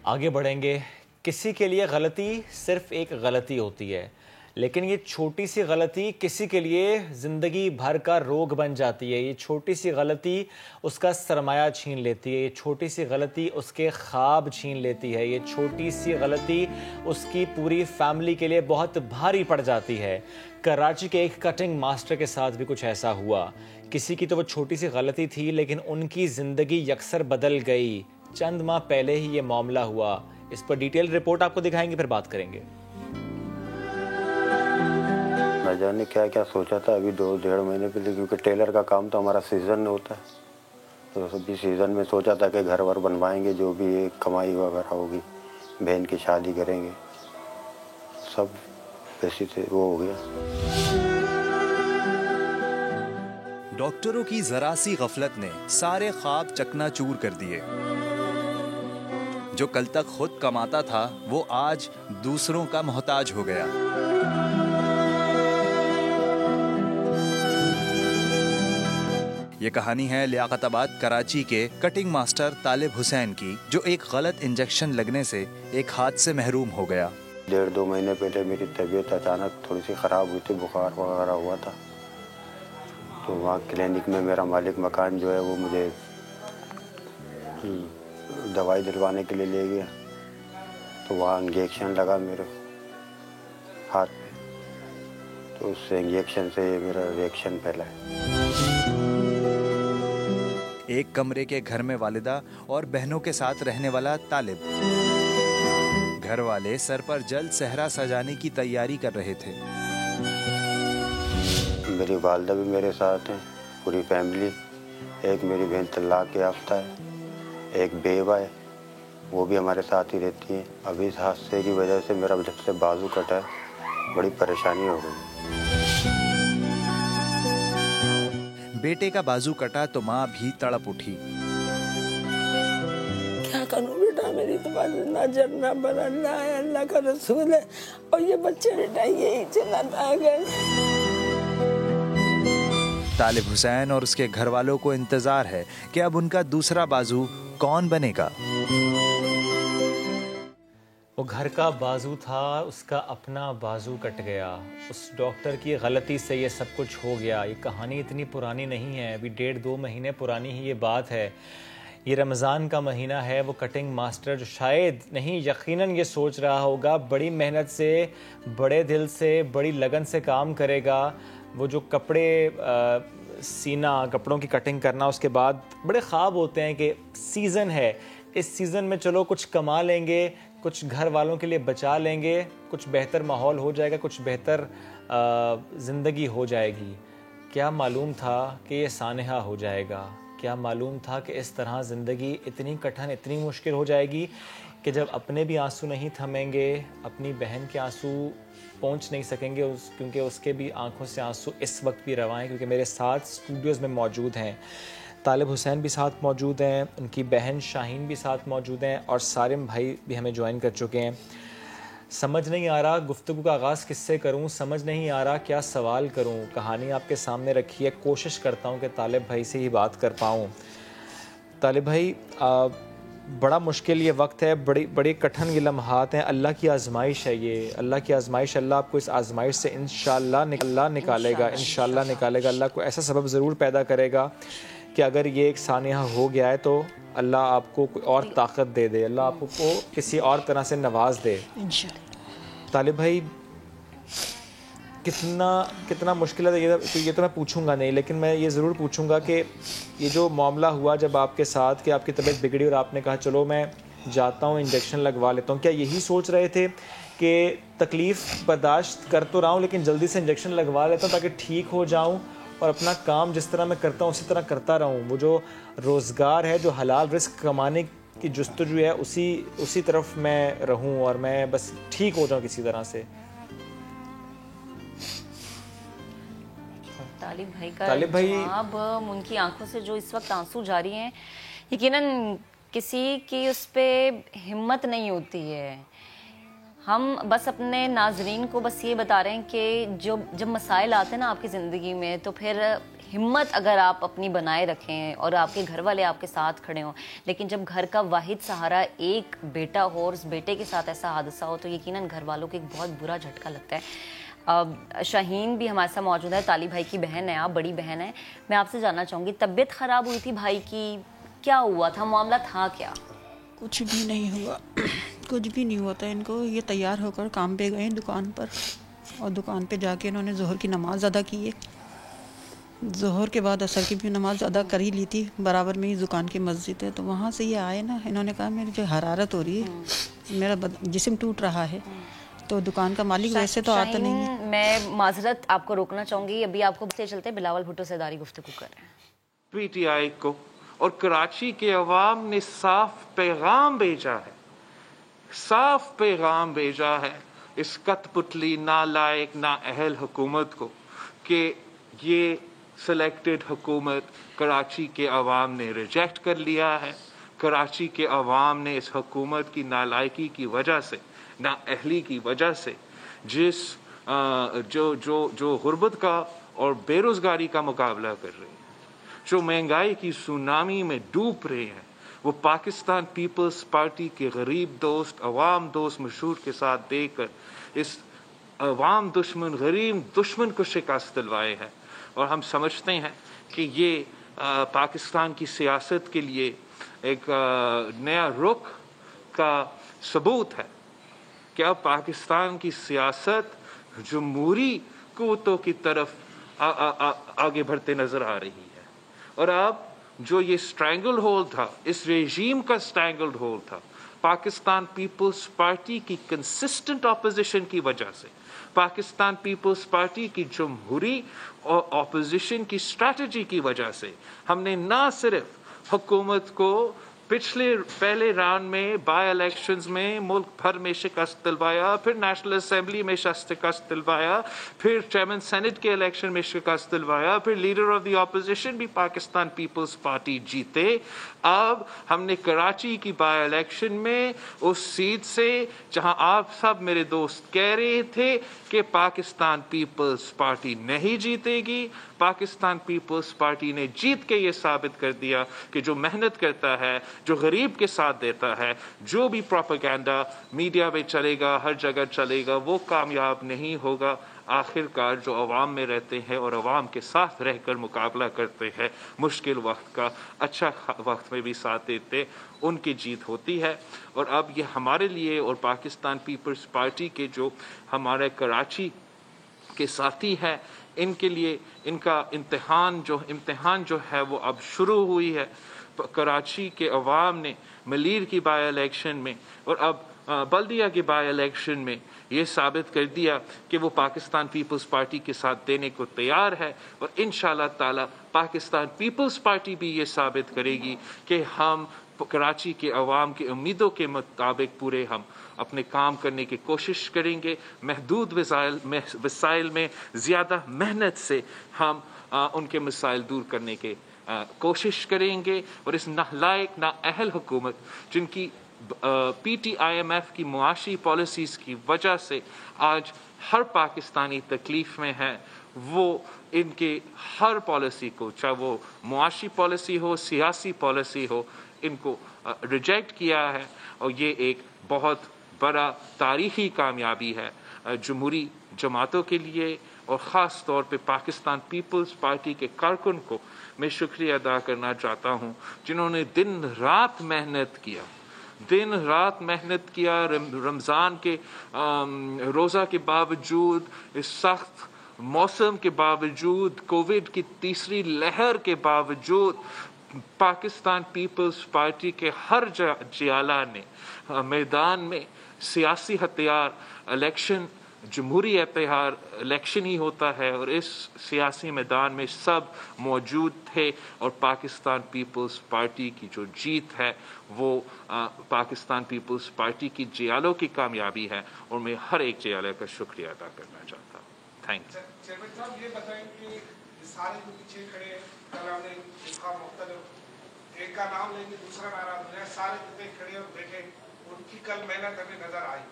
آگے بڑھیں گے۔ کسی کے لیے غلطی صرف ایک غلطی ہوتی ہے، لیکن یہ چھوٹی سی غلطی کسی کے لیے زندگی بھر کا روگ بن جاتی ہے۔ یہ چھوٹی سی غلطی اس کا سرمایہ چھین لیتی ہے، یہ چھوٹی سی غلطی اس کے خواب چھین لیتی ہے، یہ چھوٹی سی غلطی اس کی پوری فیملی کے لیے بہت بھاری پڑ جاتی ہے۔ کراچی کے ایک کٹنگ ماسٹر کے ساتھ بھی کچھ ایسا ہوا۔ کسی کی تو وہ چھوٹی سی غلطی تھی، لیکن ان کی زندگی یکسر بدل گئی۔ چند ماہ پہلے ہی یہ معاملہ ہوا۔ اس پر ڈیٹیل رپورٹ آپ کو دکھائیں گے، پھر بات کریں گے۔ نہ جانے کیا کیا سوچا تھا ابھی 2-1.5 مہینے پہلے، کیونکہ ٹیلر کا کام تو ہمارا سیزن ہوتا ہے، تو ابھی سیزن میں سوچا تھا کہ گھر ور بنوائیں گے، جو بھی کمائی وغیرہ ہوگی، بہن کی شادی کریں گے، سب پیسے سے وہ ہو گیا۔ ڈاکٹروں کی ذرا سی غفلت نے سارے خواب چکنا چور کر دیے۔ جو کل تک خود کماتا تھا وہ آج دوسروں کا محتاج ہو گیا۔ یہ کہانی ہے لیاقت آباد کراچی کے کٹنگ ماسٹر طالب حسین کی، جو ایک غلط انجیکشن لگنے سے ایک ہاتھ سے محروم ہو گیا۔ 1.5-2 مہینے پہلے میری طبیعت اچانک تھوڑی سی خراب ہوئی تھی، بخار وغیرہ ہوا تھا، تو وہاں کلینک میں میرا مالک مکان جو ہے وہ مجھے دوائی دلوانے کے لیے لے گیا، تو وہاں انجیکشن لگا میرے ہاتھ پہ، تو اس سے انجیکشن سے میرا ریئیکشن پھیلا ہے۔ ایک کمرے کے گھر میں والدہ اور بہنوں کے ساتھ رہنے والا طالب گھر والے سر پر جلد صحرا سجانے کی تیاری کر رہے تھے۔ میری والدہ بھی میرے ساتھ ہیں، پوری فیملی۔ ایک میری بہن طلاق یافتہ ہے، ایک بیوہ ہے، وہ بھی ہمارے ساتھ ہی رہتی ہے۔ ابھی اس حادثے کی وجہ سے میرا جب سے بازو کٹا ہے بڑی پریشانی ہو گئی۔ بیٹے کا بازو کٹا تو ماں بھی تڑپ اٹھی۔ کیا کروں بیٹا، میری تو بات نظر نہ بر اللہ ہے، اللہ کا رسول ہے، اور یہ بچے بیٹا یہی چلاتا ہے۔ طالب حسین اور اس کے گھر والوں کو انتظار ہے کہ اب ان کا دوسرا بازو کون بنے گا۔ وہ گھر کا بازو تھا، اس کا اپنا بازو کٹ گیا۔ اس ڈاکٹر کی غلطی سے یہ سب کچھ ہو گیا۔ یہ کہانی اتنی پرانی نہیں ہے، ابھی 1.5-2 مہینے پرانی ہی یہ بات ہے۔ یہ رمضان کا مہینہ ہے۔ وہ کٹنگ ماسٹر جو شاید نہیں یقیناً یہ سوچ رہا ہوگا، بڑی محنت سے، بڑے دل سے، بڑی لگن سے کام کرے گا۔ وہ جو کپڑے سینا، کپڑوں کی کٹنگ کرنا، اس کے بعد بڑے خواب ہوتے ہیں کہ سیزن ہے، اس سیزن میں چلو کچھ کما لیں گے، کچھ گھر والوں کے لیے بچا لیں گے، کچھ بہتر ماحول ہو جائے گا، کچھ بہتر زندگی ہو جائے گی۔ کیا معلوم تھا کہ یہ سانحہ ہو جائے گا؟ کیا معلوم تھا کہ اس طرح زندگی اتنی کٹھن، اتنی مشکل ہو جائے گی کہ جب اپنے بھی آنسو نہیں تھمیں گے، اپنی بہن کے آنسو پہنچ نہیں سکیں گے، کیونکہ اس کے بھی آنکھوں سے آنسو اس وقت بھی رواں ہیں، کیونکہ میرے ساتھ اسٹوڈیوز میں موجود ہیں۔ طالب حسین بھی ساتھ موجود ہیں، ان کی بہن شاہین بھی ساتھ موجود ہیں، اور سارم بھائی بھی ہمیں جوائن کر چکے ہیں۔ سمجھ نہیں آ رہا گفتگو کا آغاز کس سے کروں، سمجھ نہیں آ رہا کیا سوال کروں۔ کہانی آپ کے سامنے رکھی ہے، کوشش کرتا ہوں کہ طالب بھائی سے ہی بات کر پاؤں۔ طالب بھائی، بڑا مشکل یہ وقت ہے، بڑے کٹھن یہ لمحات ہیں، اللہ کی آزمائش ہے، یہ اللہ کی آزمائش۔ اللہ آپ کو اس آزمائش سے انشاءاللہ نکالے گا، انشاءاللہ نکالے گا۔ اللہ کو ایسا سبب ضرور پیدا کرے گا کہ اگر یہ ایک سانحہ ہو گیا ہے تو اللہ آپ کو کوئی اور طاقت دے دے، اللہ آپ کو کسی اور طرح سے نواز دے۔ طالب بھائی، کتنا مشکل ہے یہ تو میں پوچھوں گا نہیں، لیکن میں یہ ضرور پوچھوں گا کہ یہ جو معاملہ ہوا جب آپ کے ساتھ کہ آپ کی طبیعت بگڑی اور آپ نے کہا چلو میں جاتا ہوں انجیکشن لگوا لیتا ہوں، کیا یہی سوچ رہے تھے کہ تکلیف برداشت کر تو رہا ہوں لیکن جلدی سے انجیکشن لگوا لیتا ہوں تاکہ ٹھیک ہو جاؤں اور اپنا کام جس طرح میں کرتا ہوں اسی طرح کرتا رہوں، وہ جو روزگار ہے، جو حلال رزق کمانے کی جستجو ہے، اسی طرف میں رہوں اور میں بس ٹھیک ہو جاؤں کسی طرح سے؟ طالب بھائی جواب، ان کی آنکھوں سے جو اس وقت آنسو جاری ہیں، یقیناً کسی کی اس پہ ہمت نہیں ہوتی ہے۔ ہم بس اپنے ناظرین کو بس یہ بتا رہے ہیں کہ جب مسائل آتے ہیں نا آپ کی زندگی میں، تو پھر ہمت اگر آپ اپنی بنائے رکھیں اور آپ کے گھر والے آپ کے ساتھ کھڑے ہوں، لیکن جب گھر کا واحد سہارا ایک بیٹا ہو اور اس بیٹے کے ساتھ ایسا حادثہ ہو تو یقیناً گھر والوں کو ایک بہت برا جھٹکا لگتا ہے۔ شاہین بھی ہمارے ساتھ موجود ہے، طالب بھائی کی بہن ہے، آپ بڑی بہن ہے۔ میں آپ سے جاننا چاہوں گی، طبیعت خراب ہوئی تھی بھائی کی، کیا ہوا تھا، معاملہ تھا کیا؟ کچھ بھی نہیں ہوا، کچھ بھی نہیں ہوا تھا ان کو۔ یہ تیار ہو کر کام پہ گئے دکان پر، اور دکان پہ جا کے انہوں نے ظہر کی نماز ادا کی ہے۔ ظہر کے بعد عصر کی بھی نماز ادا کر ہی لی تھی، برابر میں ہی دکان کی مسجد ہے، تو وہاں سے یہ آئے نا، انہوں نے کہا میری جو حرارت ہو رہی ہے، میرا جسم ٹوٹ رہا ہے، تو دکان کا مالک ویسے تو آتا نہیں ہے۔ میں معذرت آپ کو روکنا چاہوں گی، ابھی آپ کو چلتے بلاول بھٹو سے داری گفتگو کر رہے ہیں۔ پی ٹی آئی کو اور کراچی کے عوام نے صاف پیغام بھیجا ہے، صاف پیغام بھیجا ہے اس کت پتلی نالائق نااہل حکومت کو کہ یہ سلیکٹڈ حکومت کراچی کے عوام نے ریجیکٹ کر لیا ہے۔ کراچی کے عوام نے اس حکومت کی نالائقی کی وجہ سے، نااہلی کی وجہ سے، جو غربت کا اور بے روزگاری کا مقابلہ کر رہے ہیں، جو مہنگائی کی سونامی میں ڈوب رہے ہیں، وہ پاکستان پیپلز پارٹی کے غریب دوست، عوام دوست مشہور کے ساتھ دے کر اس عوام دشمن، غریب دشمن کو شکست دلوائے ہیں۔ اور ہم سمجھتے ہیں کہ یہ پاکستان کی سیاست کے لیے ایک نیا رخ کا ثبوت ہے کہ اب پاکستان کی سیاست جمہوری قوتوں کی طرف آگے بڑھتے نظر آ رہی ہے۔ اور اب جو یہ سٹرینگل ہولڈ تھا، اس ریجیم کا سٹرینگل ہولڈ تھا پاکستان پیپلز پارٹی کی کنسسٹنٹ اپوزیشن کی وجہ سے، پاکستان پیپلز پارٹی کی جمہوری اور اپوزیشن کی اسٹریٹجی کی وجہ سے ہم نے نہ صرف حکومت کو پہلے راؤنڈ میں بائی الیکشنز میں ملک بھر میں شکست دلوایا، پھر نیشنل اسمبلی میں شکست دلوایا، پھر چیئرمین سینٹ کے الیکشن میں شکست دلوایا، پھر لیڈر آف دی اپوزیشن بھی پاکستان پیپلز پارٹی جیتے. اب ہم نے کراچی کی بائی الیکشن میں اس سیٹ سے جہاں آپ سب میرے دوست کہہ رہے تھے کہ پاکستان پیپلز پارٹی نہیں جیتے گی، پاکستان پیپلز پارٹی نے جیت کے یہ ثابت کر دیا کہ جو محنت کرتا ہے، جو غریب کے ساتھ دیتا ہے، جو بھی پروپیگنڈا میڈیا میں چلے گا، ہر جگہ چلے گا، وہ کامیاب نہیں ہوگا. آخر کار جو عوام میں رہتے ہیں اور عوام کے ساتھ رہ کر مقابلہ کرتے ہیں، مشکل وقت کا اچھا وقت میں بھی ساتھ دیتے، ان کی جیت ہوتی ہے. اور اب یہ ہمارے لیے اور پاکستان پیپلز پارٹی کے جو ہمارے کراچی کے ساتھی ہیں، ان کے لیے ان کا امتحان جو ہے وہ اب شروع ہوئی ہے. کراچی کے عوام نے ملیر کی بائی الیکشن میں اور اب بلدیہ کی بائی الیکشن میں یہ ثابت کر دیا کہ وہ پاکستان پیپلز پارٹی کے ساتھ دینے کو تیار ہے. اور انشاءاللہ تعالی پاکستان پیپلز پارٹی بھی یہ ثابت کرے گی کہ ہم کراچی کے عوام کی امیدوں کے مطابق پورے ہم اپنے کام کرنے کی کوشش کریں گے. محدود وسائل میں زیادہ محنت سے ہم ان کے مسائل دور کرنے کے کوشش کریں گے. اور اس نالائق نااہل حکومت جن کی P T I M F کی معاشی پالیسیز کی وجہ سے آج ہر پاکستانی تکلیف میں ہے، وہ ان کے ہر پالیسی کو، چاہے وہ معاشی پالیسی ہو، سیاسی پالیسی ہو، ان کو ریجیکٹ کیا ہے. اور یہ ایک بہت بڑا تاریخی کامیابی ہے جمہوری جماعتوں کے لیے. اور خاص طور پہ پاکستان پیپلز پارٹی کے کارکن کو میں شکریہ ادا کرنا چاہتا ہوں، جنہوں نے دن رات محنت کیا، رمضان کے روزہ کے باوجود، اس سخت موسم کے باوجود، کووڈ کی تیسری لہر کے باوجود، پاکستان پیپلز پارٹی کے ہر جیالہ نے میدان میں سیاسی ہتھیار، الیکشن، جمہوری اتحاد الیکشن ہی ہوتا ہے، اور اس سیاسی میدان میں سب موجود تھے. اور پاکستان پیپلز پارٹی کی جو جیت ہے وہ پاکستان پیپلز پارٹی کی جیالوں کی کامیابی ہے، اور میں ہر ایک جیالے کا شکریہ ادا کرنا چاہتا ہوں. Thank you. چیئرمین صاحب یہ بتائیں کہ سارے جو پیچھے کھڑے ہیں، کل ہم نے مختلف ایک کا نام لیں گے، دوسرا ناراض ہو جائے، سارے جتنے کھڑے اور بیٹھے ان کی کل محنت ہمیں نظر آئی.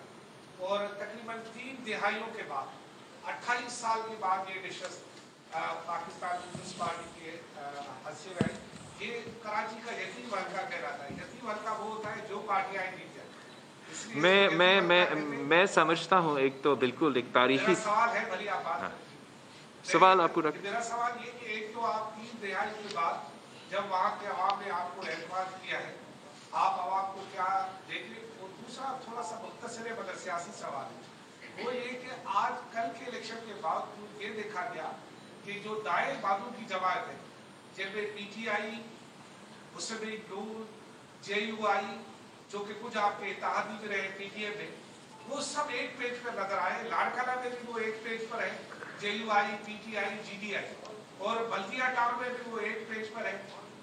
اور تقریباً 3 دہائیوں کے بعد 28 سال کے بعد یہ نشست پاکستان پیپلز پارٹی کے حاصل ہے. یہ کراچی کا یتیم حلقہ کہلاتا ہے. یتیم حلقہ وہ ہوتا ہے جو پارٹیاں جیت جائیں. میں سمجھتا ہوں ایک تو بالکل ایک تاریخی سوال ہے، بھلی آپ بات سوال آپ کو رکھ. میرا سوال یہ کہ ایک تو آپ 3 دہائی کے بعد جب وہاں کے عوام نے آپ کو اعتماد کیا ہے، آپ عوام کو کیا دیکھ رہے. اور دوسرا تھوڑا سا مختصر ہے مگر سیاسی سوال ہے، وہ یہ کہ آج کل کے الیکشن کے بعد یہ دیکھا گیا کہ جو دائیں بازو کی جماعت ہے، جن میں P T I, Muslim League نون، جے یو آئی، جو کہ کچھ آپ کے اتحادی میں رہے پی ٹی ایم میں، وہ سب ایک پیج پر نظر آئے. لاڑکانہ میں بھی وہ ایک پیج پر ہے، J U I, P T I, G D I. اور بلدیہ ٹاؤن میں بھی وہ ایک پیج پر ہے،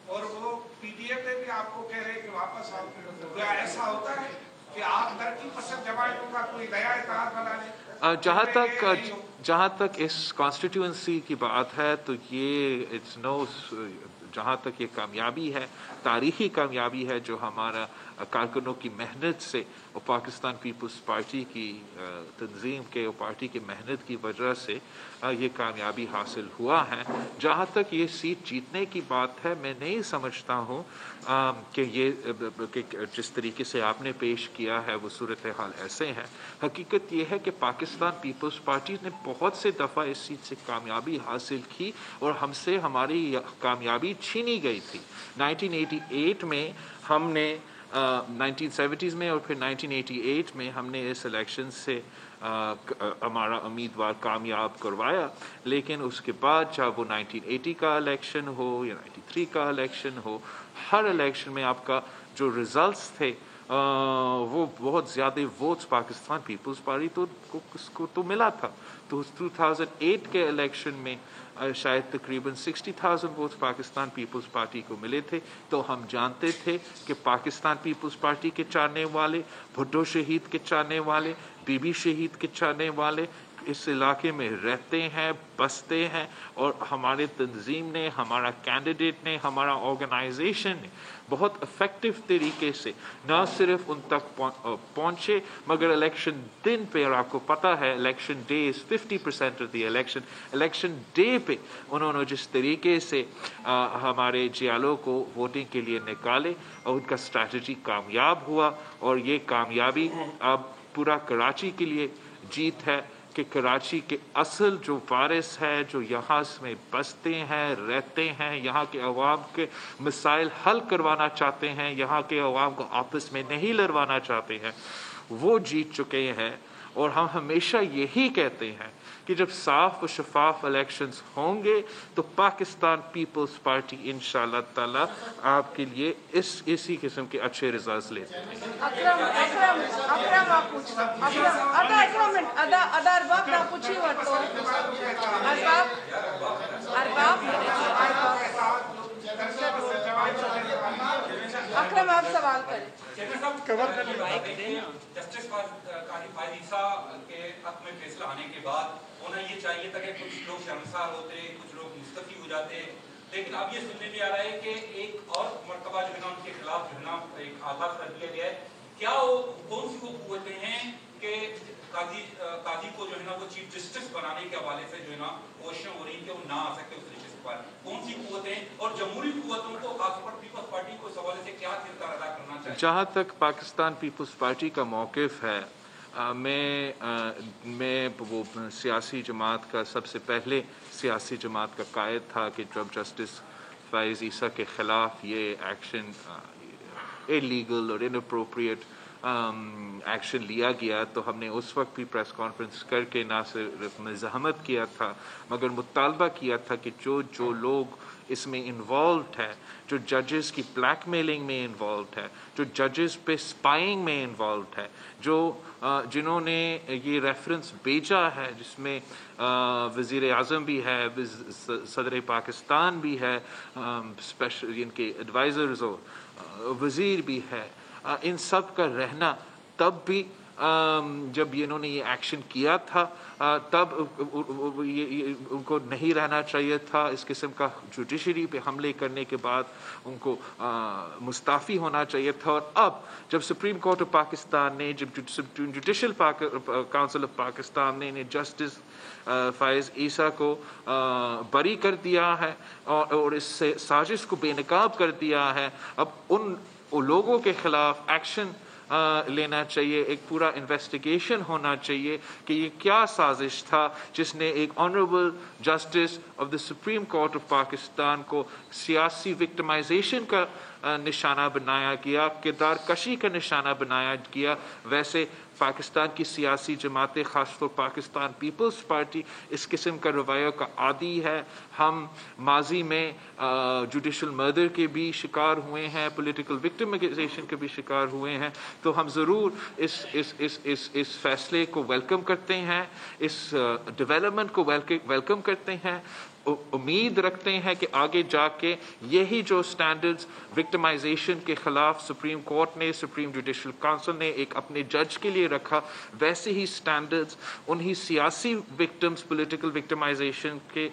اور وہ پی ٹی ایم میں بھی آپ کو کہہ رہے ہیں کہ واپس آؤ. کیا ایسا ہوتا ہے کہ آپ ترقی پسند جماعتوں کا کوئی نیا اتحاد بنا لیں؟ جہاں تک اس کانسٹیٹیوئنسی کی بات ہے تو یہ جہاں تک یہ کامیابی ہے، تاریخی کامیابی ہے جو ہمارا کارکنوں کی محنت سے اور پاکستان پیپلز پارٹی کی تنظیم کے اور پارٹی کی محنت کی وجہ سے یہ کامیابی حاصل ہوا ہے. جہاں تک یہ سیٹ جیتنے کی بات ہے، میں نہیں سمجھتا ہوں کہ جس طریقے سے آپ نے پیش کیا ہے وہ صورتحال ایسے ہیں. حقیقت یہ ہے کہ پاکستان پیپلز پارٹی نے بہت سے دفعہ اس سیٹ سے کامیابی حاصل کی اور ہم سے ہماری کامیابی چھینی گئی تھی. 1988 میں ہم نے 1970s میں اور پھر 1988 میں ہم نے اس الیکشن سے ہمارا امیدوار کامیاب کروایا، لیکن اس کے بعد چاہے وہ 1980 کا الیکشن ہو یا 93 کا الیکشن ہو، ہر الیکشن میں آپ کا جو ریزلٹس تھے وہ بہت زیادہ ووٹس پاکستان پیپلز پارٹی کو تو ملا تھا. تو 2008 کے الیکشن میں شاید تقریباً 60,000 ووٹس پاکستان پیپلز پارٹی کو ملے تھے. تو ہم جانتے تھے کہ پاکستان پیپلز پارٹی کے چاہنے والے, بھٹو شہید کے چاہنے والے, بی بی شہید کے چاہنے والے اس علاقے میں رہتے ہیں, بستے ہیں, اور ہمارے تنظیم نے, ہمارا کینڈیڈیٹ نے, ہمارا آرگنائزیشن نے بہت افیکٹو طریقے سے نہ صرف ان تک پہنچے مگر الیکشن دن پہ, اور آپ کو پتہ ہے election day is 50% of the election day پہ انہوں نے جس طریقے سے ہمارے جیالوں کو ووٹنگ کے لیے نکالے اور ان کا اسٹریٹجی کامیاب ہوا. اور یہ کامیابی اب پورا کراچی کے لیے جیت ہے کہ کراچی کے اصل جو وارث ہے, جو یہاں میں بستے ہیں, رہتے ہیں, یہاں کے عوام کے مسائل حل کروانا چاہتے ہیں, یہاں کے عوام کو آپس میں نہیں لڑوانا چاہتے ہیں, وہ جیت چکے ہیں. اور ہم ہمیشہ یہی کہتے ہیں کہ جب صاف و شفاف الیکشنز ہوں گے تو پاکستان پیپلز پارٹی انشاءاللہ تعالی آپ کے لیے اسی قسم کے اچھے ریزلٹس لے سکتے اکرم آپ سوال کریں. جسٹس قاضی فائز عیسیٰ کے حق میں فیصلہ آنے کے بعد ہونا یہ چاہیے تھا کہ کچھ لوگ شرمسار ہوتے, کچھ لوگ مستعفی ہو جاتے, لیکن اب یہ سننے میں آ رہا ہے کہ ایک اور مرتبہ جو ہے نا ان کے خلاف جو ہے نا ایک آغاز کر دیا گیا ہے. کیا وہ کون سی وہ قوتیں ہیں کہ قاضی کو جو ہے نا وہ چیف جسٹس بنانے کے حوالے سے جو ہے نا کوششیں ہو رہی ہیں کہ وہ نہ آ سکتے اس نشست پر, کون سی قوتیں اور جمہوری قوتوں کو خاص طور پر پیپلز پارٹی کو اس حوالے سے کیا کردار ادا کرنا چاہیے؟ جہاں تک پاکستان پیپلز پارٹی کا موقف ہے, میں وہ سیاسی جماعت کا سب سے پہلے سیاسی جماعت کا قائد تھا کہ جب جسٹس فائز عیسیٰ کے خلاف یہ ایکشن انلیگل اور اناپروپریٹ ایکشن لیا گیا تو ہم نے اس وقت بھی پریس کانفرنس کر کے نہ صرف مزاحمت کیا تھا مگر مطالبہ کیا تھا کہ جو لوگ اس میں انوالوڈ ہے, جو ججز کی بلیک میلنگ میں انوالوڈ ہے, جو ججز پہ اسپائنگ میں انوالوڈ ہے, جنہوں نے یہ ریفرنس بھیجا ہے جس میں وزیر اعظم بھی ہے, صدر پاکستان بھی ہے, اسپیشل ان کے ایڈوائزرز اور وزیر بھی ہے, ان سب کا رہنا تب بھی جب انہوں نے یہ ایکشن کیا تھا تب ان کو نہیں رہنا چاہیے تھا. اس قسم کا جوڈیشری پہ حملے کرنے کے بعد ان کو مستعفی ہونا چاہیے تھا. اور اب جب سپریم کورٹ آف پاکستان نے, جب جوڈیشل کاؤنسل آف پاکستان نے جسٹس فائز عیسیٰ کو بری کر دیا ہے اور اس سے سازش کو بے نقاب کر دیا ہے, اب ان لوگوں کے خلاف ایکشن لینا چاہیے, ایک پورا انویسٹیگیشن ہونا چاہیے کہ یہ کیا سازش تھا جس نے ایک honourable justice of the supreme court of Pakistan کو سیاسی وکٹمائزیشن کا نشانہ بنایا گیا, کردار کشی کا نشانہ بنایا گیا. ویسے پاکستان کی سیاسی جماعتیں, خاص طور پاکستان پیپلز پارٹی, اس قسم کا رویہ کا عادی ہے. ہم ماضی میں جوڈیشل مردر کے بھی شکار ہوئے ہیں, پولیٹیکل وکٹمائزیشن کے بھی شکار ہوئے ہیں, تو ہم ضرور اس فیصلے کو ویلکم کرتے ہیں, اس ڈیولپمنٹ کو ویلکم کرتے ہیں. امید رکھتے ہیں کہ آگے جا کے یہی جو سٹینڈرڈز وکٹمائزیشن کے خلاف سپریم کورٹ نے, سپریم جوڈیشل کونسل نے ایک اپنے جج کے لیے رکھا, ویسے ہی سٹینڈرڈز انہی سیاسی وکٹمز, پولیٹیکل وکٹمائزیشن کے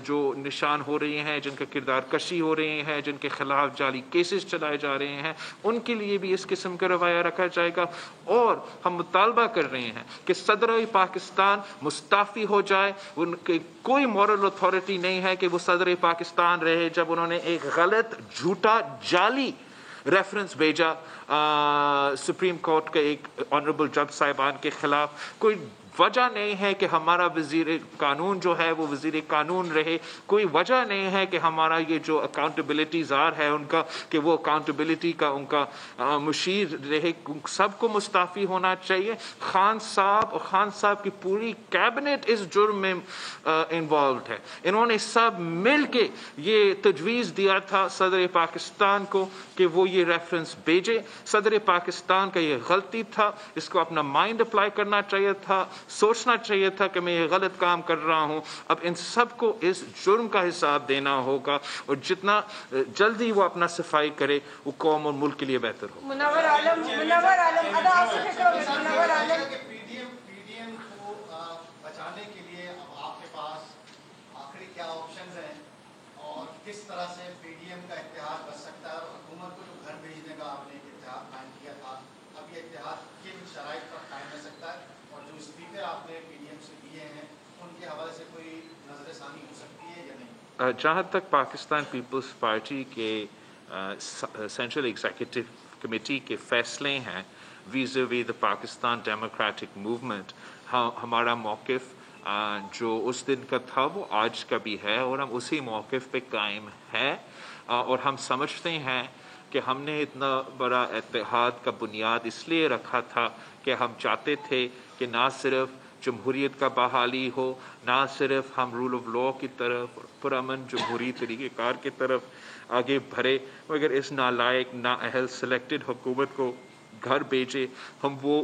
جو نشان ہو رہے ہیں, جن کا کردار کشی ہو رہے ہیں, جن کے خلاف جعلی کیسز چلائے جا رہے ہیں, ان کے لیے بھی اس قسم کا رویہ رکھا جائے گا. اور ہم مطالبہ کر رہے ہیں کہ صدر پاکستان مستعفی ہو جائے. ان کے کوئی مورل اتھارٹی نہیں ہے کہ وہ صدر پاکستان رہے جب انہوں نے ایک غلط, جھوٹا, جعلی ریفرنس بھیجا سپریم کورٹ کے ایک آنریبل جج صاحبان کے خلاف. کوئی وجہ نہیں ہے کہ ہمارا وزیر قانون جو ہے وہ وزیر قانون رہے, کوئی وجہ نہیں ہے کہ ہمارا یہ جو اکاؤنٹیبلٹیز ہے ان کا کہ وہ اکاؤنٹیبلٹی کا ان کا مشیر رہے. سب کو مستعفی ہونا چاہیے. خان صاحب اور خان صاحب کی پوری کیبنٹ اس جرم میں انوالوڈ ہے. انہوں نے سب مل کے یہ تجویز دیا تھا صدر پاکستان کو کہ وہ یہ ریفرنس بھیجے. صدر پاکستان کا یہ غلطی تھا, اس کو اپنا مائنڈ اپلائی کرنا چاہیے تھا, سوچنا چاہیے تھا کہ میں یہ غلط کام کر رہا ہوں. اب ان سب کو اس جرم کا حساب دینا ہوگا, اور جتنا جلدی وہ اپنا صفائی کرے وہ قوم اور ملک کے لیے بہتر ہو. منور عالم ادا منور عالم پی ڈی ایم کو بچانے کے لیے اب آپ کے پاس آخری کیا آپشنز ہیں اور کس طرح سے پی ڈی ایم کا اتحاد بچ سکتا ہے, اور حکومت کو جو گھر بھیجنے کا آپ نے ایک اتحاد قائم کیا تھا, اب یہ اتحاد کن شرائط پر قائم رہ سکتا ہے, اور جو اسپیکر آپ نے پی ڈی ایم سے دیے ہیں ان کے حوالے سے کوئی نظر ثانی ہو سکتی ہے یا نہیں؟ جہاں تک پاکستان پیپلز پارٹی کے سینٹرل ایگزیکٹو کمیٹی کے فیصلے ہیں ویزاوی دا پاکستان ڈیموکریٹک موومنٹ, ہمارا موقف جو اس دن کا تھا وہ آج کا بھی ہے, اور ہم اسی موقف پہ قائم ہیں. اور ہم سمجھتے ہیں کہ ہم نے اتنا بڑا اتحاد کا بنیاد اس لیے رکھا تھا کہ ہم چاہتے تھے کہ نہ صرف جمہوریت کا بحالی ہو, نہ صرف ہم رول آف لا کی طرف پرامن جمہوری طریقہ کار کی طرف آگے بڑھے, مگر اس نالائق نااہل سلیکٹڈ حکومت کو گھر بھیجے, ہم وہ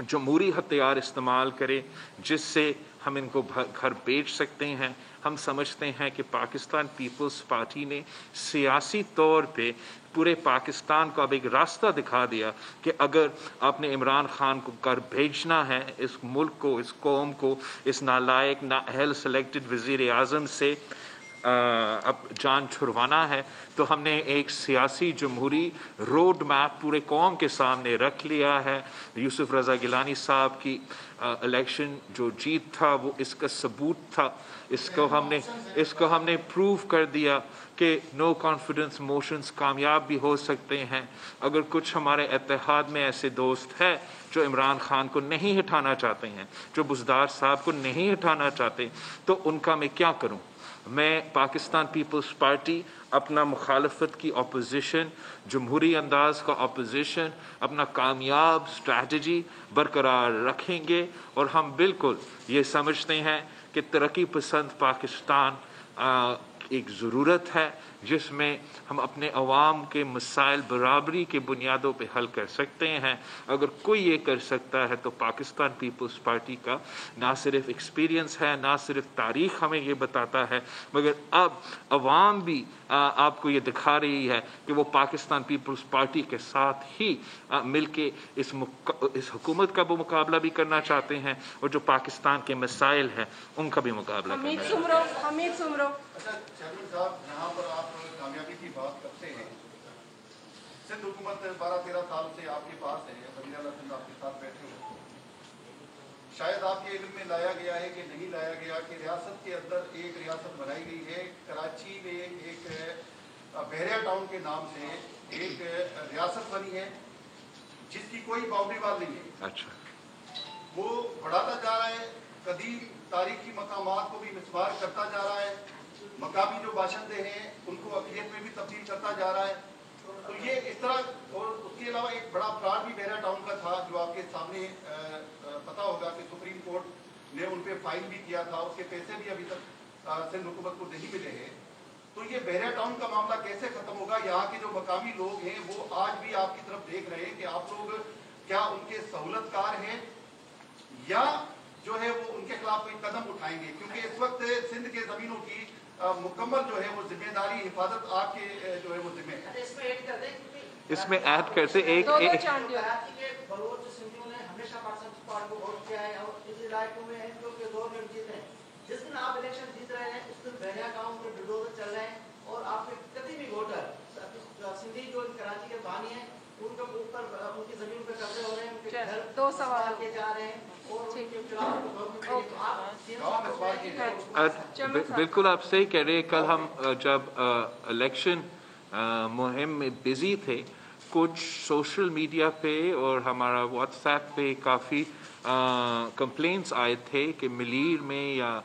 جمہوری ہتھیار استعمال کریں جس سے ہم ان کو گھر بھیج سکتے ہیں. ہم سمجھتے ہیں کہ پاکستان پیپلز پارٹی نے سیاسی طور پہ پورے پاکستان کو اب ایک راستہ دکھا دیا کہ اگر آپ نے عمران خان کو گھر بھیجنا ہے, اس ملک کو, اس قوم کو, اس نالائق نااہل سلیکٹڈ وزیر اعظم سے اب جان چھڑوانا ہے, تو ہم نے ایک سیاسی جمہوری روڈ میپ پورے قوم کے سامنے رکھ لیا ہے. یوسف رضا گیلانی صاحب کی الیکشن جو جیت تھا وہ اس کا ثبوت تھا. اس کو ہم نے پروو کر دیا کہ نو کانفیڈنس موشنز کامیاب بھی ہو سکتے ہیں. اگر کچھ ہمارے اتحاد میں ایسے دوست ہیں جو عمران خان کو نہیں ہٹانا چاہتے ہیں, جو بزدار صاحب کو نہیں ہٹانا چاہتے, تو ان کا میں کیا کروں؟ میں پاکستان پیپلز پارٹی اپنا مخالفت کی اپوزیشن, جمہوری انداز کا اپوزیشن, اپنا کامیاب اسٹریٹجی برقرار رکھیں گے. اور ہم بالکل یہ سمجھتے ہیں کہ ترقی پسند پاکستان ایک ضرورت ہے جس میں ہم اپنے عوام کے مسائل برابری کے بنیادوں پہ حل کر سکتے ہیں. اگر کوئی یہ کر سکتا ہے تو پاکستان پیپلز پارٹی کا نہ صرف ایکسپیرینس ہے, نہ صرف تاریخ ہمیں یہ بتاتا ہے, مگر اب عوام بھی آپ کو یہ دکھا رہی ہے کہ وہ پاکستان پیپلز پارٹی کے ساتھ ہی مل کے اس حکومت کا بھی مقابلہ بھی کرنا چاہتے ہیں, اور جو پاکستان کے مسائل ہیں ان کا بھی مقابلہ کرنا چاہتے ہیں. حمید سمرو صاحب, یہاں پر آپ کامیابی کی بات کرتے ہیں, سندھ حکومت 12-13 سال سے آپ کے پاس ہے, وزیر اعلیٰ سندھ آپ کے ساتھ بیٹھے ہوئے, شاید آپ کے علم میں لایا گیا ہے کہ نہیں لایا گیا کہ ریاست کے اندر ایک ریاست بنائی گئی ہے. کراچی میں ایک بحریہ ٹاؤن کے نام سے ایک ریاست بنی ہے جس کی کوئی باؤنڈری وال نہیں ہے. اچھا, وہ بڑھاتا جا رہا ہے, قدیم تاریخی مقامات کو بھی مسمار کرتا جا رہا ہے, مقامی جو باشندے ہیں ان کو اقلیت میں بھی تبدیل کرتا جا رہا ہے. تو یہ اس طرح, اور اس کے علاوہ ایک بڑا پلاٹ بھی بحریہ ٹاؤن کا تھا جو آپ کے سامنے پتا ہوگا کہ سپریم کورٹ نے ان پہ فائن بھی کیا تھا, اس کے پیسے بھی ابھی تک سندھ حکومت کو نہیں ملے ہیں. تو یہ بحریہ ٹاؤن کا معاملہ کیسے ختم ہوگا؟ یہاں کے جو مقامی لوگ ہیں وہ آج بھی آپ کی طرف دیکھ رہے ہیں کہ آپ لوگ کیا ان کے سہولت کار ہیں یا جو ہے وہ ان کے خلاف کوئی قدم اٹھائیں گے, کیونکہ اس وقت سندھ کے زمینوں کی مکمل جو ہے وہ ذمہ داری حفاظت آپ کے جو ہے وہ ذمہ ہے. اس میں ایڈ کرتے ایک کراچی کے بلوچ سندھیوں نے ہمیشہ پاکستان پارٹی کو ووٹ کیا ہے اور اس علاقوں میں ان لوگ کے دور میں جیتے ہیں. جس دن آپ الیکشن جیت رہے ہیں اس دن بحریہ گاؤں میں بلڈوزر چل رہے ہیں, اور آپ کے کتنی بھی ووٹر سندھی جو کراچی کے بانی ہیں ان کے اوپر ان کی زمین پہ قبضے ہو رہے ہیں, ان کے گھر 2 سوال کے جا رہے ہیں, بالکل آپ صحیح کہہ رہے ہیں. کل ہم جب الیکشن مہم میں بزی تھے کچھ سوشل میڈیا پہ اور ہمارا واٹس ایپ پہ کافی کمپلینٹس آئے تھے کہ ملیر میں یا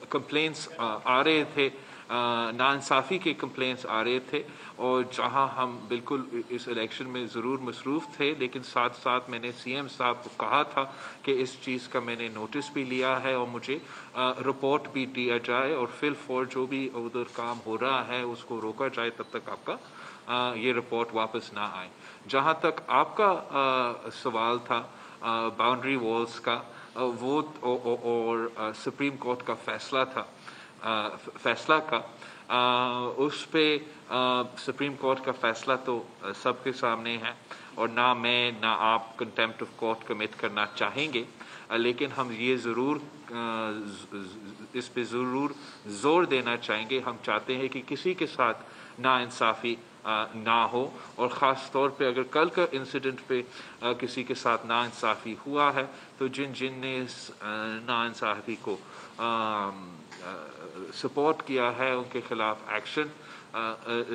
کمپلینٹس آ رہے تھے، ناانصافی کے کمپلینٹس آ رہے تھے، اور جہاں ہم بالکل اس الیکشن میں ضرور مصروف تھے، لیکن ساتھ ساتھ میں نے سی ایم صاحب کو کہا تھا کہ اس چیز کا میں نے نوٹس بھی لیا ہے اور مجھے رپورٹ بھی دیا جائے، اور فی الفور جو بھی ادھر کام ہو رہا ہے اس کو روکا جائے تب تک آپ کا یہ رپورٹ واپس نہ آئے۔ جہاں تک آپ کا سوال تھا باؤنڈری والز کا، وہ اور سپریم کورٹ کا فیصلہ کا، اس پہ سپریم کورٹ کا فیصلہ تو سب کے سامنے ہے، اور نہ میں نہ آپ کنٹیمپٹ آف کورٹ کمٹ کرنا چاہیں گے، لیکن ہم یہ ضرور اس پہ ضرور زور دینا چاہیں گے، ہم چاہتے ہیں کہ کسی کے ساتھ ناانصافی نہ ہو، اور خاص طور پہ اگر کل کا انسیڈنٹ پہ کسی کے ساتھ ناانصافی ہوا ہے تو جن نے اس ناانصافی کو سپورٹ کیا ہے ان کے خلاف ایکشن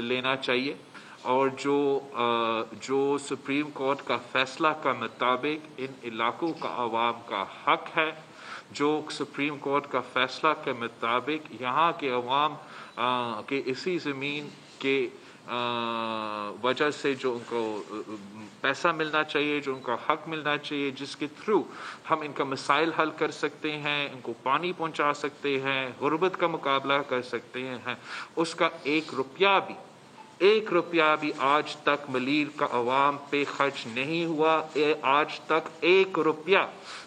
لینا چاہیے، اور جو سپریم کورٹ کا فیصلہ کا مطابق ان علاقوں کا عوام کا حق ہے، جو سپریم کورٹ کا فیصلہ کے مطابق یہاں کے عوام کے اسی زمین کے وجہ سے جو ان کو پیسہ ملنا چاہیے، جو ان کا حق ملنا چاہیے، جس کے تھرو ہم ان کا مسائل حل کر سکتے ہیں، ان کو پانی پہنچا سکتے ہیں، غربت کا مقابلہ کر سکتے ہیں، اس کا ایک روپیہ بھی آج تک ملیر کا عوام پہ خرچ نہیں ہوا۔ آج تک ایک روپیہ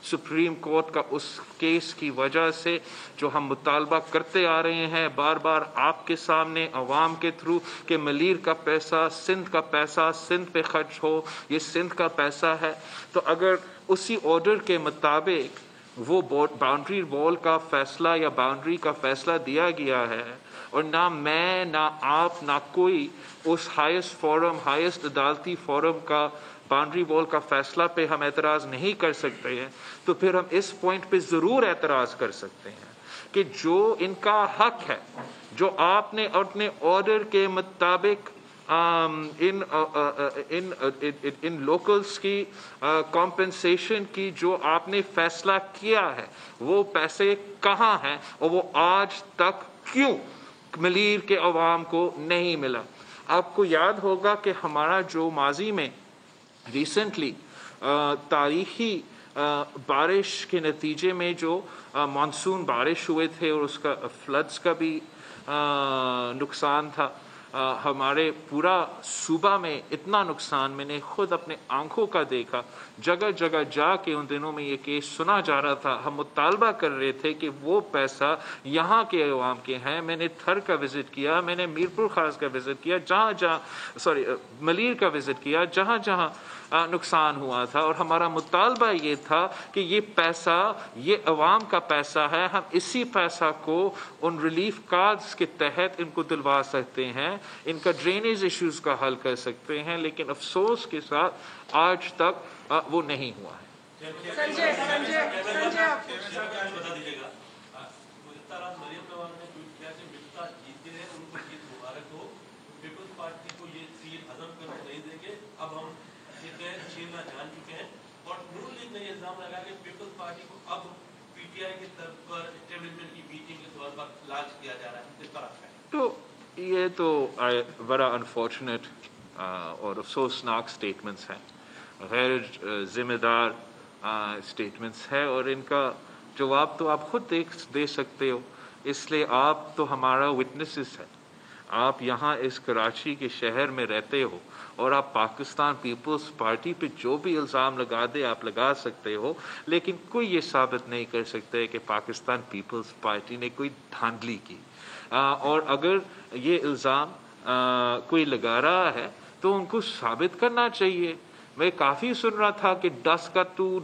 سپریم کورٹ کا اس کیس کی وجہ سے جو ہم مطالبہ کرتے آ رہے ہیں بار بار آپ کے سامنے عوام کے تھرو کہ ملیر کا پیسہ، سندھ کا پیسہ سندھ پہ خرچ ہو، یہ سندھ کا پیسہ ہے، تو اگر اسی آرڈر کے مطابق وہ باؤنڈری وال کا فیصلہ یا باؤنڈری کا فیصلہ دیا گیا ہے، اور نہ میں نہ آپ نہ کوئی اس ہائیسٹ عدالتی فورم کا باؤنڈری وال کا فیصلہ پہ ہم اعتراض نہیں کر سکتے ہیں، تو پھر ہم اس پوائنٹ پہ ضرور اعتراض کر سکتے ہیں کہ جو ان کا حق ہے، جو آپ نے اپنے آرڈر کے مطابق ان لوکلز کی کمپنسیشن کی جو آپ نے فیصلہ کیا ہے، وہ پیسے کہاں ہیں اور وہ آج تک کیوں ملیر کے عوام کو نہیں ملا؟ آپ کو یاد ہوگا کہ ہمارا جو ماضی میں ریسنٹلی تاریخی بارش کے نتیجے میں جو مانسون بارش ہوئے تھے اور اس کا فلڈز کا بھی نقصان تھا، ہمارے پورا صوبہ میں اتنا نقصان میں نے خود اپنے آنکھوں کا دیکھا، جگہ جگہ جا کے ان دنوں میں یہ کیس سنا جا رہا تھا، ہم مطالبہ کر رہے تھے کہ وہ پیسہ یہاں کے عوام کے ہیں۔ میں نے تھر کا وزٹ کیا، میں نے میرپور خاص کا وزٹ کیا، ملیر کا وزٹ کیا، جہاں جہاں نقصان ہوا تھا، اور ہمارا مطالبہ یہ تھا کہ یہ پیسہ یہ عوام کا پیسہ ہے، ہم اسی پیسہ کو ان ریلیف کارڈز کے تحت ان کو دلوا سکتے ہیں، ان کا ڈرینیج ایشوز کا حل کر سکتے ہیں، لیکن افسوس کے ساتھ آج تک وہ نہیں ہوا ہے۔ تو یہ تو بڑا انفارچونیٹ اور افسوسناک سٹیٹمنٹس ہیں، غیر ذمہ دار سٹیٹمنٹس ہیں، اور ان کا جواب تو آپ خود دے سکتے ہو، اس لیے آپ تو ہمارا وٹنسز ہیں، آپ یہاں اس کراچی کے شہر میں رہتے ہو، اور آپ پاکستان پیپلز پارٹی پہ جو بھی الزام لگا دے آپ لگا سکتے ہو، لیکن کوئی یہ ثابت نہیں کر سکتے کہ پاکستان پیپلز پارٹی نے کوئی دھاندلی کی، اور اگر یہ الزام کوئی لگا رہا ہے تو ان کو ثابت کرنا چاہیے۔ میں کافی سن رہا تھا کہ ڈاسکا ٹو،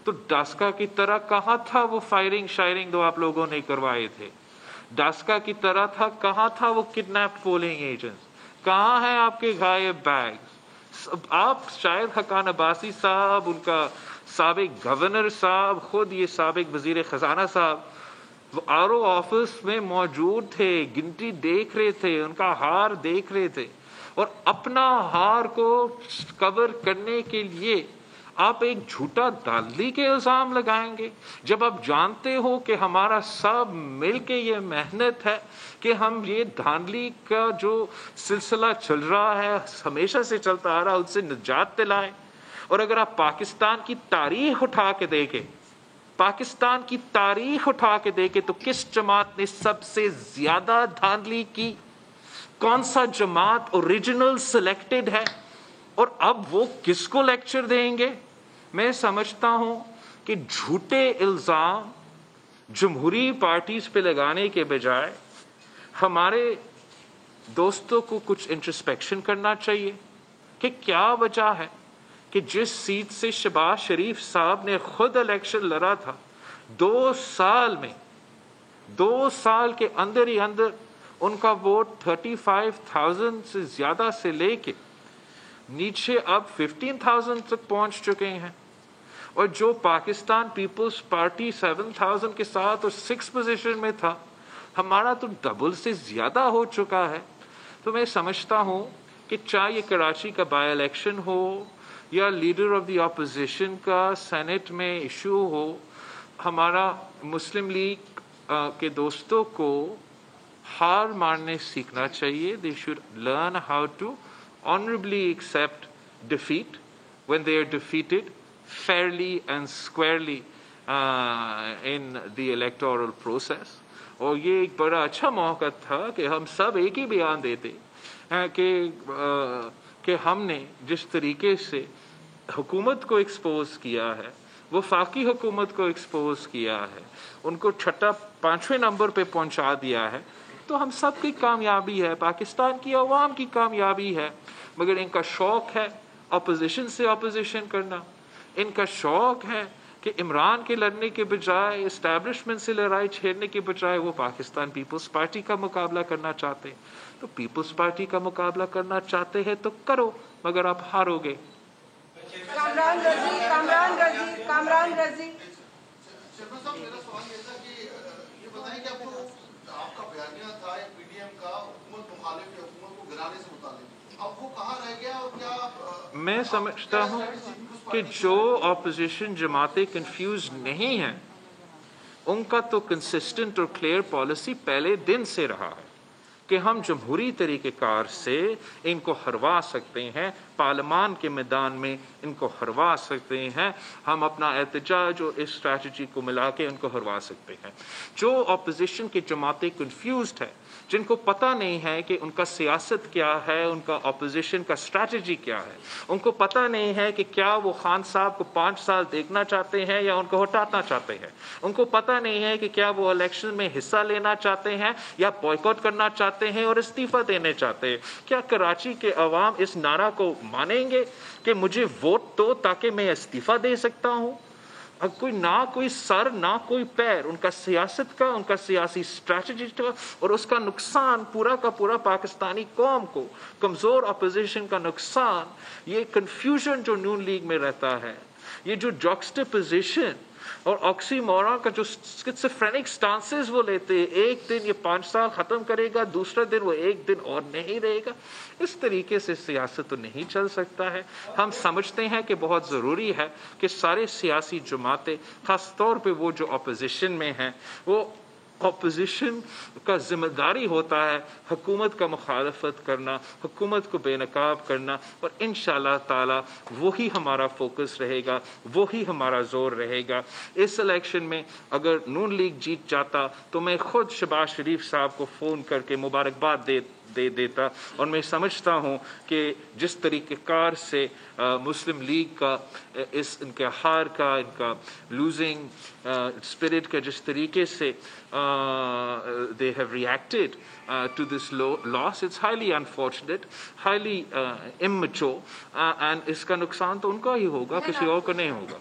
تو ڈاسکا کی طرح کہاں تھا وہ فائرنگ شائرنگ جو آپ لوگوں نے کروائے تھے؟ ڈاسکا کی طرح تھا کہاں تھا وہ کڈنیپ پولنگ ایجنٹس؟ کہاں ہیں آپ کے غائب بیگ؟ آپ شاید حقان عباسی صاحب، ان کا سابق گورنر صاحب، خود یہ سابق وزیر خزانہ صاحب، وہ RO آفس میں موجود تھے, گنتی دیکھ رہے تھے, ان کا ہار دیکھ رہے تھے, اور اپنا ہار کو کور کرنے کے لیے آپ ایک جھوٹا دھاندلی کے الزام لگائیں گے, جب آپ جانتے ہو کہ ہمارا سب مل کے یہ محنت ہے کہ ہم یہ دھاندلی کا جو سلسلہ چل رہا ہے, ہمیشہ سے چلتا آ رہا, اس سے نجات دلائیں. اور اگر آپ پاکستان کی تاریخ اٹھا کے دیکھیں, پاکستان کی تاریخ اٹھا کے دیکھیں تو کس جماعت نے سب سے زیادہ دھاندلی کی, کون سا جماعت اوریجنل سلیکٹڈ ہے, اور اب وہ کس کو لیکچر دیں گے؟ میں سمجھتا ہوں کہ جھوٹے الزام جمہوری پارٹیز پہ لگانے کے بجائے ہمارے دوستوں کو کچھ انٹرسپیکشن کرنا چاہیے کہ کیا وجہ ہے کہ جس سیٹ سے شہباز شریف صاحب نے خود الیکشن لڑا تھا, 2 سال میں 2 سال کے اندر ہی اندر ان کا ووٹ 35,000 سے زیادہ سے لے کے نیچے اب 15,000 تک پہنچ چکے ہیں, اور جو پاکستان پیپلز پارٹی 7,000 کے ساتھ اور 6 پوزیشن میں تھا, ہمارا تو ڈبل سے زیادہ ہو چکا ہے. تو میں سمجھتا ہوں کہ چاہے یہ کراچی کا بائی الیکشن ہو یا لیڈر آف دی اپوزیشن کا سینٹ میں ایشو ہو, ہمارا مسلم لیگ کے دوستوں کو ہار ماننے سیکھنا چاہیے. They should learn how to honorably accept defeat when they are defeated fairly and squarely in the electoral process. اور یہ ایک بڑا اچھا موقع تھا کہ ہم سب ایک ہی بیان دیتے کہ ہم نے جس طریقے سے حکومت کو ایکسپوز کیا ہے, وفاقی حکومت کو ایکسپوز کیا ہے, ان کو 5ویں نمبر پہ پہنچا دیا ہے, تو ہم سب کی کامیابی ہے, پاکستان کی عوام کی کامیابی ہے. مگر ان کا شوق ہے اپوزیشن سے اپوزیشن کرنا, ان کا شوق ہے کہ عمران کے لڑنے کے بجائے, اسٹیبلشمنٹ سے لڑائی چھیڑنے کے بجائے وہ پاکستان پیپلز پارٹی کا مقابلہ کرنا چاہتے ہیں. تو پیپلز پارٹی کا مقابلہ کرنا چاہتے ہیں تو کرو, مگر آپ ہارو گے. کامران رضی آپ کا بیانیہ تھا ایک PDM کا حکومت مخالف حکومت کو گرانے سے متعلق, اب وہ کہاں رہ گیا, اور کیا میں سمجھتا ہوں کہ جو اپوزیشن جماعتیں کنفیوز نہیں ہیں, ان کا تو کنسسٹنٹ اور کلیئر پالیسی پہلے دن سے رہا ہے کہ ہم جمہوری طریقہ کار سے ان کو ہروا سکتے ہیں, پارلیمان کے میدان میں ان کو ہروا سکتے ہیں, ہم اپنا احتجاج اور اس اسٹریٹجی کو ملا کے ان کو ہروا سکتے ہیں. جو اپوزیشن کی جماعتیں کنفیوزڈ ہے, جن کو پتہ نہیں ہے کہ ان کا سیاست کیا ہے, ان کا اپوزیشن کا اسٹریٹجی کیا ہے, ان کو پتہ نہیں ہے کہ کیا وہ خان صاحب کو 5 سال دیکھنا چاہتے ہیں یا ان کو ہٹانا چاہتے ہیں, ان کو پتہ نہیں ہے کہ کیا وہ الیکشن میں حصہ لینا چاہتے ہیں یا بائیکاٹ کرنا چاہتے ہیں اور استعفیٰ دینے چاہتے ہیں. کیا کراچی کے عوام اس نعرہ کو مانیں گے کہ مجھے ووٹ دو تاکہ میں استعفیٰ دے سکتا ہوں؟ اب کوئی سر نہ کوئی پیر, ان کا سیاست کا, ان کا سیاسی اسٹریٹجی کا, اور اس کا نقصان پورا کا پورا پاکستانی قوم کو, کمزور اپوزیشن کا نقصان, یہ کنفیوژن جو نون لیگ میں رہتا ہے, یہ جو جوکسٹاپوزیشن اور آکسی مورا کا جو سکیزوفرینک سٹانسز وہ لیتے ہیں, ایک دن یہ 5 سال ختم کرے گا, دوسرا دن وہ ایک دن اور نہیں رہے گا, اس طریقے سے سیاست تو نہیں چل سکتا ہے. ہم سمجھتے ہیں کہ بہت ضروری ہے کہ سارے سیاسی جماعتیں, خاص طور پہ وہ جو اپوزیشن میں ہیں, وہ اپوزیشن کا ذمہ داری ہوتا ہے حکومت کا مخالفت کرنا, حکومت کو بے نقاب کرنا, اور انشاءاللہ تعالی وہی ہمارا فوکس رہے گا, وہی ہمارا زور رہے گا. اس الیکشن میں اگر نون لیگ جیت جاتا تو میں خود شہباز شریف صاحب کو فون کر کے مبارکباد دے دیتا, اور میں سمجھتا ہوں کہ جس طریقہ کار سے مسلم لیگ کا اس ان کے ہار کا, ان کا لوزنگ اسپرٹ کا جس طریقے سے they have reacted to this loss, it's highly unfortunate, highly immature, and اس کا نقصان تو ان کا ہی ہوگا, کسی اور کا نہیں ہوگا.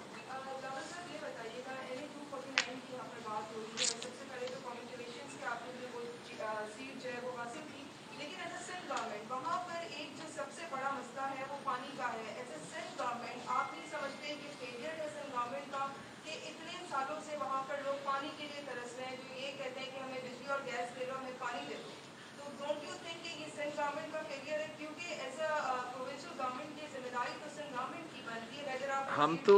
سالوں سے وہاں پر لوگ پانی کے لیے ترس رہے ہیں, جو یہ کہتے ہم تو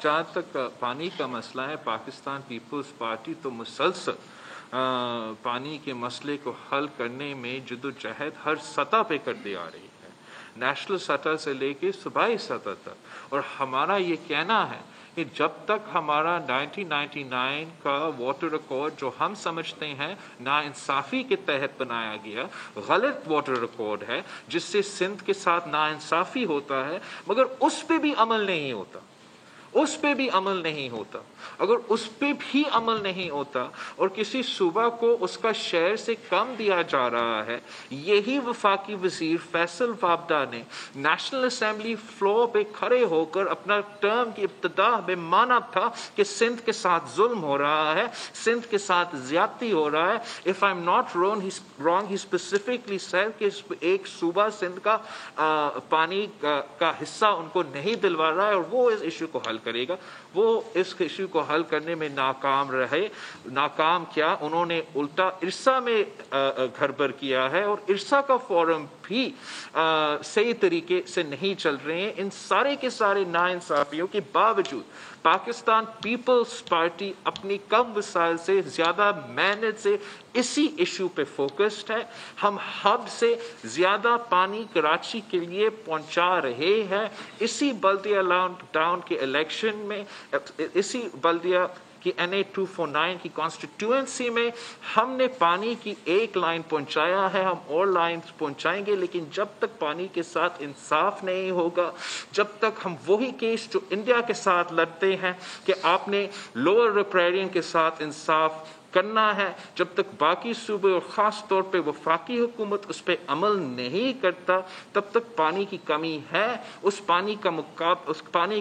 جہاں تک پانی کا مسئلہ ہے، پاکستان پیپلز پارٹی تو مسلسل پانی کے مسئلے کو حل کرنے میں جدوجہد ہر سطح پہ کرتی آ رہی ہے، نیشنل سطح سے لے کے صوبائی سطح تک. اور ہمارا یہ کہنا ہے کہ جب تک ہمارا 1999 کا واٹر ریکارڈ جو ہم سمجھتے ہیں ناانصافی کے تحت بنایا گیا غلط واٹر ریکارڈ ہے، جس سے سندھ کے ساتھ ناانصافی ہوتا ہے، مگر اس پہ بھی عمل نہیں ہوتا، اس پہ بھی عمل نہیں ہوتا. اگر اس پہ بھی عمل نہیں ہوتا اور کسی صوبہ کو اس کا شیئر سے کم دیا جا رہا ہے، یہی وفاقی وزیر فیصل وابڈا نے نیشنل اسمبلی فلور پہ کھڑے ہو کر اپنا ٹرم کی ابتدا میں مانا تھا کہ سندھ کے ساتھ ظلم ہو رہا ہے، سندھ کے ساتھ زیادتی ہو رہا ہے. If I'm not wrong, he specifically said کہ ایک صوبہ سندھ کا پانی کا حصہ ان کو نہیں دلوا رہا ہے اور وہ اس ایشو کو حل کرے گا. وہ اس ایشو کو حل کرنے میں ناکام رہے. ناکام کیا، انہوں نے الٹا ارسا میں گھر بر کیا ہے، اور ارسا کا فورم بھی صحیح طریقے سے نہیں چل رہے ہیں. ان سارے کے سارے ناانصافیوں کے باوجود پاکستان پیپلز پارٹی اپنی کم وسائل سے زیادہ محنت سے اسی ایشو پہ فوکسڈ ہے. ہم حد سے زیادہ پانی کراچی کے لیے پہنچا رہے ہیں. اسی بلدیہ ٹاؤن کے الیکشن میں، اسی بلدیہ کی NA 249 کی کانسٹیٹیوئنسی میں ہم نے پانی کی ایک لائن پہنچایا ہے، ہم اور لائنز پہنچائیں گے. لیکن جب تک پانی کے ساتھ انصاف نہیں ہوگا، جب تک ہم وہی کیس جو انڈیا کے ساتھ لڑتے ہیں کہ آپ نے لوور ریپیرین کے ساتھ انصاف کرنا ہے، جب تک باقی صوبے اور خاص طور پہ وفاقی حکومت اس پہ عمل نہیں کرتا، تب تک پانی کی کمی ہے. اس پانی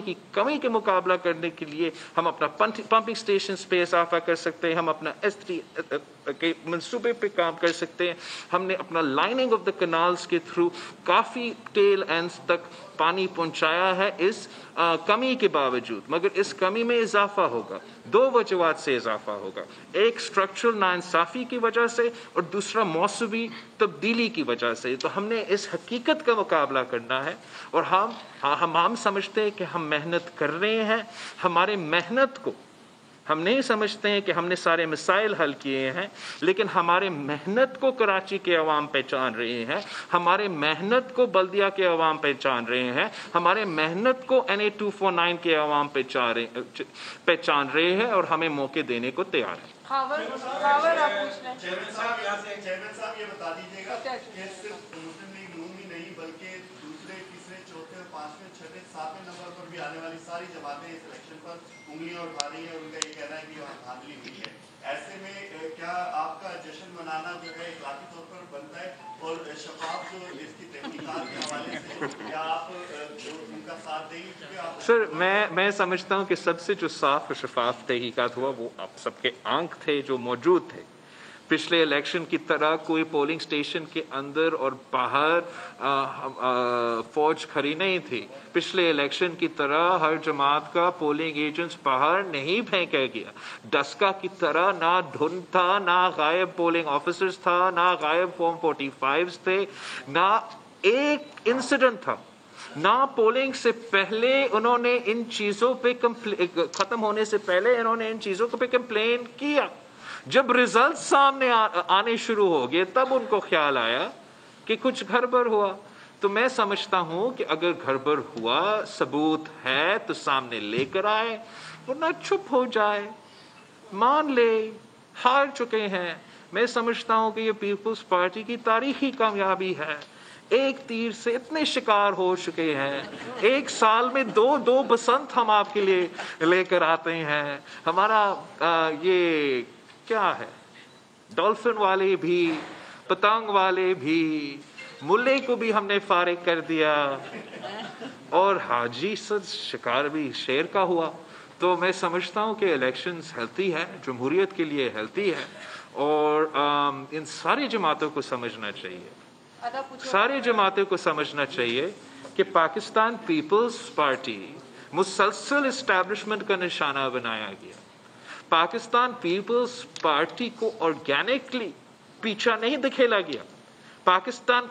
کی کمی کے مقابلہ کرنے کے لیے ہم اپنا پمپنگ اسٹیشنز پہ اضافہ کر سکتے ہیں، ہم اپنا S3 کے منصوبے پہ کام کر سکتے ہیں. ہم نے اپنا لائننگ آف دا کنالز کے تھرو کافی ٹیل اینڈز تک پانی پہنچایا ہے اس کمی کے باوجود. مگر اس کمی میں اضافہ ہوگا، دو وجوہات سے اضافہ ہوگا. ایک اسٹرکچرل ناانصافی کی وجہ سے اور دوسرا موسمی تبدیلی کی وجہ سے. تو ہم نے اس حقیقت کا مقابلہ کرنا ہے، اور ہم سمجھتے ہیں کہ ہم محنت کر رہے ہیں. ہمارے محنت کو ہم نہیں سمجھتے ہیں کہ ہم نے سارے مسائل حل کیے ہیں، لیکن ہمارے محنت کو کراچی کے عوام پہچان رہے ہیں، ہمارے محنت کو بلدیہ کے عوام پہچان رہے ہیں، ہمارے محنت کو NA 249 کے عوام پہچان رہے ہیں، اور ہمیں موقع دینے کو تیار ہیں. چیئرمین صاحب یہ بتا دیجیے گا کہ صرف مسلم لیگ نون ہی نہیں بلکہ دوسرے تیسرے چوتھے پانچویں چھٹے ساتویں نمبر پر بھی آنے والی ساری جماعتیں اس الیکشن پر انگلیاں اٹھا رہی ہیں، ان کا یہ کہنا ہے کہ وہاں دھاندلی ہوئی ہے. ایسے میں کیا آپ کا جشن منانا جو ہے اخلاقی طور پر بنتا ہے، اور شفاف جو اس کی تحقیقات کے حوالے سے کیا آپ ان کا ساتھ دیں گے؟ سر میں سمجھتا ہوں کہ سب سے جو صاف اور شفاف تحقیقات ہوا وہ آپ سب کے آنکھ تھے جو موجود تھے. پچھلے الیکشن کی طرح کوئی پولنگ اسٹیشن کے اندر اور باہر فوج کھڑی نہیں تھی. پچھلے الیکشن کی طرح ہر جماعت کا پولنگ ایجنٹس باہر نہیں پھینکا گیا. ڈسکا کی طرح نہ دھند تھا، نہ غائب پولنگ آفیسرز تھا، نہ غائب فارم 45 تھے، نہ ایک انسیڈنٹ تھا. نہ پولنگ سے پہلے انہوں نے ان چیزوں پہ ختم ہونے سے پہلے انہوں نے ان چیزوں پہ کمپلین کیا. جب ریزلٹ سامنے آنے شروع ہو گئے تب ان کو خیال آیا کہ کچھ گڑبڑ ہوا. تو میں سمجھتا ہوں کہ اگر گڑبڑ ہوا، ثبوت ہے تو سامنے لے کر آئے، ورنہ چپ ہو جائے، مان لے ہار چکے ہیں. میں سمجھتا ہوں کہ یہ پیپلز پارٹی کی تاریخی کامیابی ہے. ایک تیر سے اتنے شکار ہو چکے ہیں، ایک سال میں دو بسنت ہم آپ کے لیے لے کر آتے ہیں. ہمارا یہ کیا ہے، ڈولفن والے بھی، پتنگ والے بھی، ملے کو بھی ہم نے فارغ کر دیا، اور حاجی سر شکار بھی شیر کا ہوا. تو میں سمجھتا ہوں کہ الیکشنز ہیلتھی ہے، جمہوریت کے لیے ہیلتھی ہے، اور ان ساری جماعتوں کو سمجھنا چاہیے، ساری جماعتوں کو سمجھنا چاہیے کہ پاکستان پیپلز پارٹی مسلسل اسٹیبلشمنٹ کا نشانہ بنایا گیا. پاکستان پیپلز پارٹی کو آرگینکلی پیچھا نہیں دکھیلا گیا. پاکستان